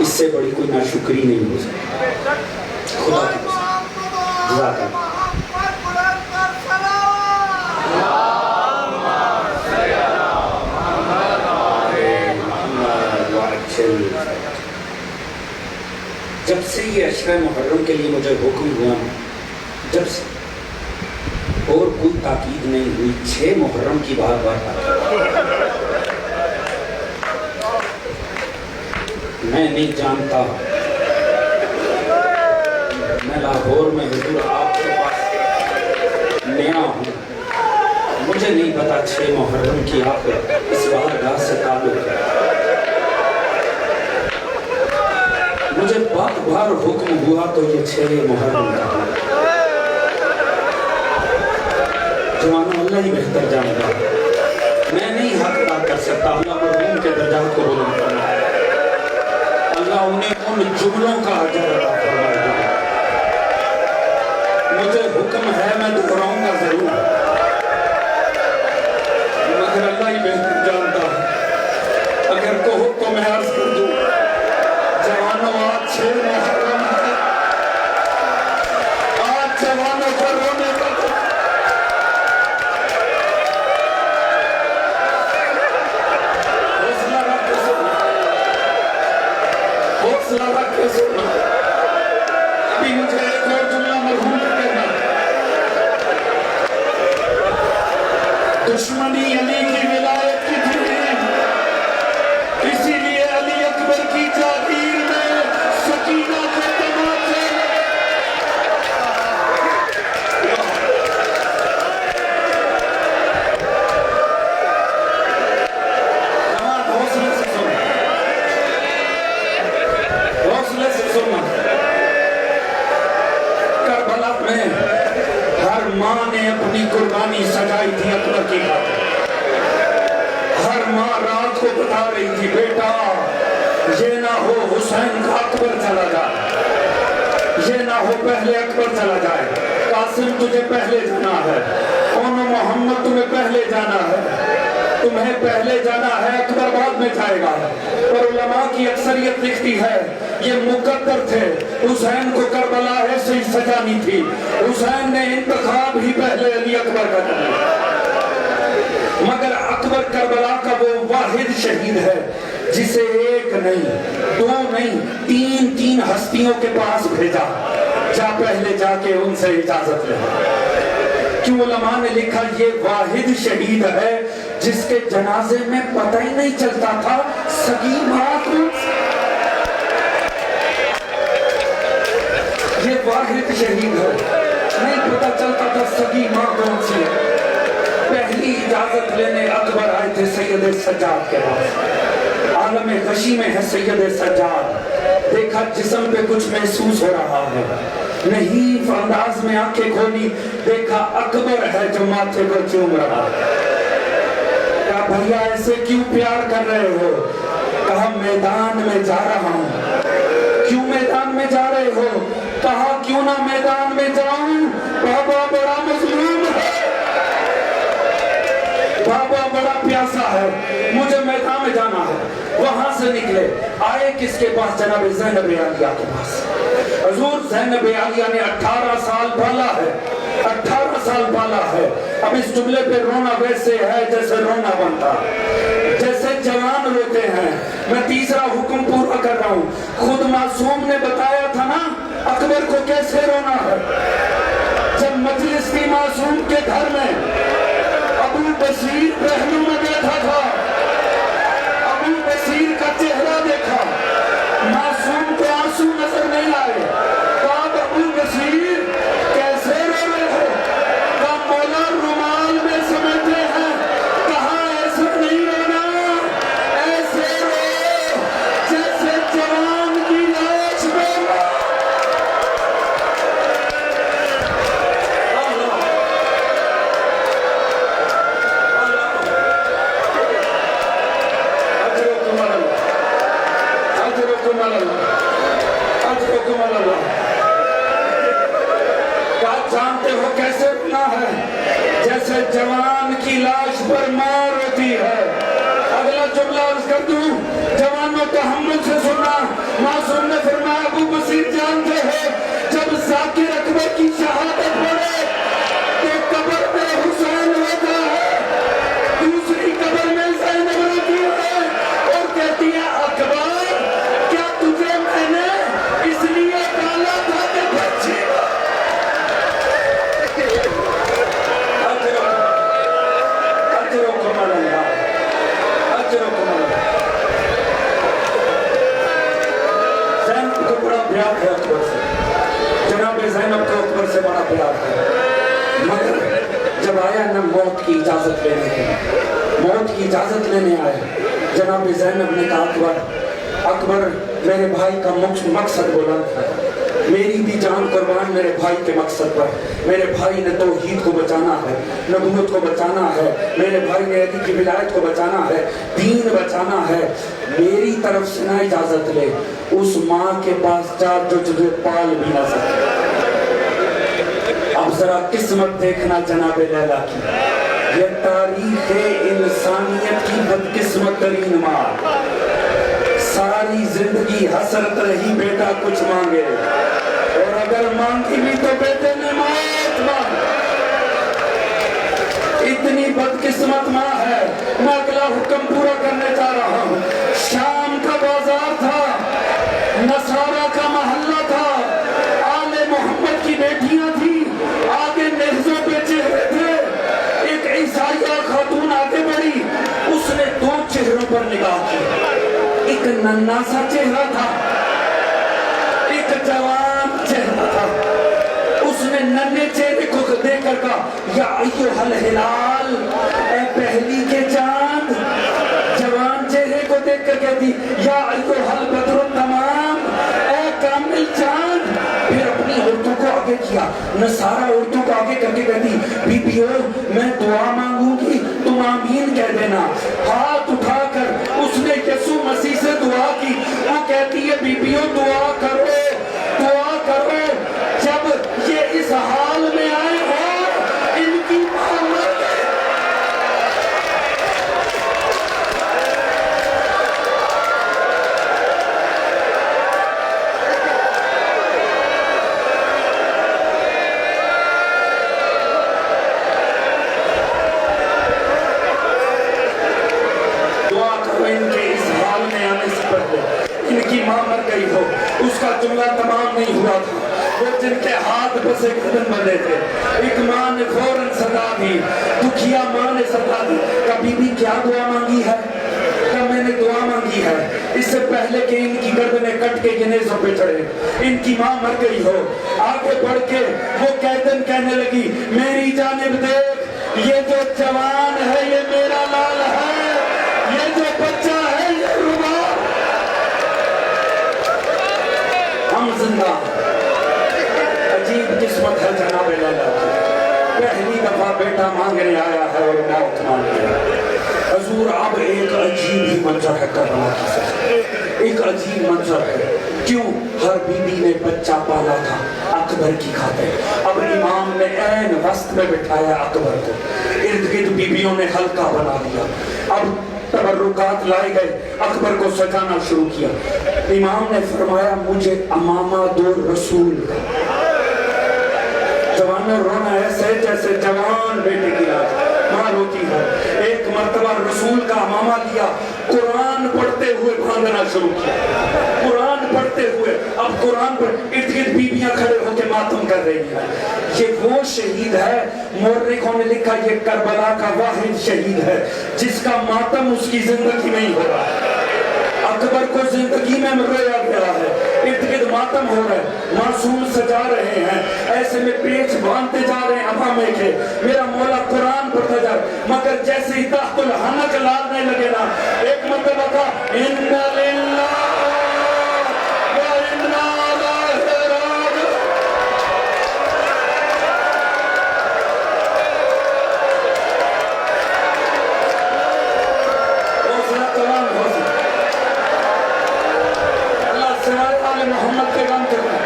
اس سے بڑی کوئی ناشکری نہیں ہو سکتی خدا کی قسم۔ جزاک اللہ۔ جب سے یہ عشرہ محرم کے لیے مجھے حکم ہوا، جب سے اور کوئی تاکید نہیں ہوئی، 6 محرم کی بار بار تاکید۔ میں نہیں جانتا، میں لاہور میں حضور آپ کے پاس نیا ہوں، مجھے نہیں پتا 6 محرم کی آپ اس بارگاہ سے تعلق ہے۔ مجھے بار بار حکم ہوا تو یہ 6 محرم کا ہے۔ جوانوں اللہ ہی بہتر جانتا ہے، میں نہیں حق ادا کر سکتا۔ اللہ مرحوم کے درجات کو بلند فرمائے، اللہ انہیں ان جملوں کا اجر عطا فرمائے۔ مجھے حکم ہے، میں دہراؤں گا ضرور، مگر اللہ ہی بہتر جانتا ہے۔ اگر کہو تو میں عرض کر دوں، جوانوں آج 6 محرم ہے، آج جوانوں پر رونے کا حوصلہ رکھ کے سننا، حوصلہ رکھ کے سننا۔ ابھی مجھے ایک اور جملہ مرحوم کا کہنا ہے، دشمنی علی کی ولایت کی تھی، اسی لیے علی اکبر کی جاگیر میں سکینہ کے تماچے۔ جماعت حوصلے سے سننا، حوصلے سے سننا۔ کربلا میں ہر ماں نے اپنی قربانی سجائی تھی اکبر کی خاطر۔ ہر ماں رات کو بتا رہی تھی، بیٹا یہ نہ ہو حسین کا اکبر چلا جائے، یہ نہ ہو پہلے اکبر چلا جائے، قاسم تجھے پہلے جانا ہے، محمد تمہیں پہلے جانا ہے، تمہیں پہلے جانا ہے، اکبر بعد میں جائے گا۔ اور علماء کی اکثریت لکھتی ہے یہ مقدر تھے، حسین کو کربلا ایسے ہی سجانی تھی، حسین نے انتخاب ہی پہلے علی اکبر کا کرنا۔ مگر اکبر کربلا کا وہ واحد شہید ہے جسے 1 نہیں 2 نہیں 3 ہستیوں کے پاس بھیجا، جا پہلے جا کے ان سے اجازت لے۔ کیوں علماء نے لکھا یہ واحد شہید ہے جس کے جنازے میں پتہ ہی نہیں چلتا تھا سگی ماں کون سی۔ یہ واحد شہید ہے، نہیں پتہ چلتا تھا سگی ماں کون سی۔ پہلی اجازت لینے اکبر آئے تھے سید سجاد کے پاس، عالم غشی میں ہے سید سجاد، دیکھا جسم پہ کچھ محسوس ہو رہا ہے، نہیں انداز میں آنکھیں کھولی، دیکھا اکبر ہے جو ماتھے کو چوم رہا ہے۔ کہا بھیا ایسے کیوں پیار کر رہے ہو؟ کہا میدان میں جا رہا ہوں۔ کیوں میدان میں جا رہے ہو؟ کہا کیوں نہ میدان میں جاؤں، بابا بڑا مظلوم ہے، بابا بڑا پیاسا ہے، مجھے میدان میں جانا ہے۔ وہاں سے نکلے، آئے کس کے پاس؟ جناب زینب عالیہ کے پاس۔ حضور زینب عالیہ نے 18 سال پالا ہے، 18 سال پالا ہے۔ اب اس جملے پہ رونا ویسے ہے جیسے رونا بنتا، جیسے جوان روتے ہیں۔ میں تیسرا حکم پورا کر رہا ہوں، خود معصوم نے بتایا تھا نا اکبر کو کیسے رونا ہے۔ جب مجلس تھی معصوم کے گھر میں، ابو بصیر پہلو میں بیٹھا تھا، ابو بصیر کا چہرہ دیکھا، معصوم کو آنسو نظر نہیں آئے۔ کہا ابو بصیر کیسے رو رہے ہو؟ کہا مولا رومال میں سمیٹے ہیں۔ کہا ایسے نہیں رونا، ایسے رو جیسے جوان کی لاش میں رو۔ کیا جانتے ہو کیسے رونا ہے؟ جیسے جوان کی لاش پر ماں روتی ہے۔ اگلا جملہ عرض کر دوں جوانوں تحمل سے سننا. معصوم نے فرمایا ابو بصیر جانتے ہو جب ذاکر اکبر کی شہادت پڑے تو قبر میں حسین ہوتا ہے, دوسری قبر میں زینب ہوتی ہے اور کہتی ہے اکبر کیا تجھے میں نے اس لیے ڈالا تھا کہ بچے زینب کو بڑا پیار ہے اکبر سے, جناب زینب کو اکبر سے بڑا پیار ہے, مگر جب آیا نہ موت کی اجازت لینے کے, موت کی اجازت لینے آئے, جناب زینب نے کہا اکبر میرے بھائی کا مقصد بلند ہے, میری بھی جان قربان میرے بھائی کے مقصد پر. میرے بھائی نے توحید کو بچانا ہے, نبوت کو بچانا ہے, میرے بھائی نے علی کی ولایت کو بچانا ہے, دین بچانا ہے. میری طرف سے نہ اجازت لے, اس ماں کے پاس جا جو تجھے پال بھی نہ سکے. اب ذرا قسمت دیکھنا جناب لیلا کی, یہ تاریخ انسانیت کی بدقسمت ترین ماں, ساری زندگی حسرت رہی بیٹا کچھ مانگے, اور اگر مانگی بھی تو بیٹے نے موت مانگ. اتنی بدقسمت ماں ہے. میں اگلا حکم پورا کرنے جا رہا ہوں. شام کا بازار تھا, نصارہ کا محلہ تھا, آل محمد کی بیٹیاں تھیں, آگے نہزوں پہ چہرے تھے. ایک عیسائیہ خاتون آگے بڑھی, اس نے دو چہروں پر نگاہ کی. ایک ننھا سا چہرہ تھا, ایک جوان چہرہ تھا. اس نے ننھے چہرے کو دیکھ کر کہا یا ایھا الہلال, اے پہلی کے چاند. جوان چہرے کو دیکھ کر کہتی یا ایھا البدر التمام, اے کامل چاند. پھر اپنی عورتوں کو آگے کیا, نصارہ عورتوں کو آگے کر کے کہتی بی بیو میں دعا مانگوں گی تم آمین کہہ دینا. ہاتھ اٹھا کر اس نے یسوع مسیح سے دعا کی. وہ کہتی ہے بی بیو دعا کرو, دعا کرو. جب یہ اس حال میں آئے ہو ان کی محمد دعا کرو ان کے اس حال میں آنے سے پہلے. ان کی ماں مر گئی ہو, اس کا جملہ تمام نہیں ہوا تھا. وہ جن کے ہاتھ بسے قدم بندے تھے, ایک ماں نے فوراً صدا دی, دکھیا ماں نے صدا دی. کبھی بھی کیا دعا مانگی ہے؟ کہ میں نے دعا مانگی ہے اس سے پہلے کہ ان کی گردنیں کٹ کے جنازوں پہ چڑھے. ان کی ماں مر گئی ہو, آگے بڑھ کے وہ قیدن کہنے لگی میری جانب دیکھ, یہ جو جوان ہے یہ میرا لال ہے, یہ جو بچہ ہے یہ رباب. ہم زندہ. عجیب قسمت ہے جناب لیلا کی, پہلی دفعہ بیٹا مانگنے آیا ہے اور موت مانگ لیا. حضور اب ایک عجیب ہی منظر ہے کربلا کی سزا, ایک عجیب منظر ہے. کیوں؟ ہر بی بی نے بچہ پالا تھا اکبر کی خاطر. اب امام نے عین وسط میں بٹھایا اکبر کو, ارد گرد بیویوں نے حلقہ بنا دیا. اب تبرکات لائے گئے, اکبر کو سجانا شروع کیا. امام نے فرمایا مجھے امامہ دو رسول کا. جوانوں رونا ایسے جیسے جوان بیٹے کی لاج ماں روتی ہے. ایک مرتبہ رسول کا امامہ لیا, قرآن پڑھتے ہوئے بھاگنا شروع کیا. قرآن پڑھتے ہوئے, اب قرآن پر ارد گرد بیویاں کھڑے ہو کے ماتم کر رہی ہیں. یہ وہ شہید ہے, مورخوں نے لکھا یہ کربلا کا واحد شہید ہے جس کا ماتم اس کی زندگی میں ہی ہو رہا ہے. اکبر کو زندگی میں رویا گیا ہے, ارد گرد ماتم ہو رہا ہے, معصوم سجا رہے ہیں, ایسے میں پیچ باندھتے جا رہے ہیں امامے کے, میرا مولا قرآن پڑھتا جا. مگر جیسے ہی تحت الحنک لارنے لگے نا, ایک مرتبہ کہا اِنَّ لِلَّهِ وَإِنَّا إِلَيْهِ رَاجِعُونَ. حوصلہ تمام حوصلہ, اللہ سوائے آل محمد کے غم کرنا.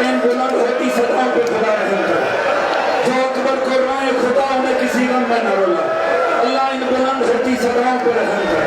ان بلند ہوتی صداؤں پہ خدا رحم کر, جو اکبر کو روئے خدا انہیں کسی غم میں نہ رولا. اللہ ان بلند ہوتی صداؤں پہ رحم کر.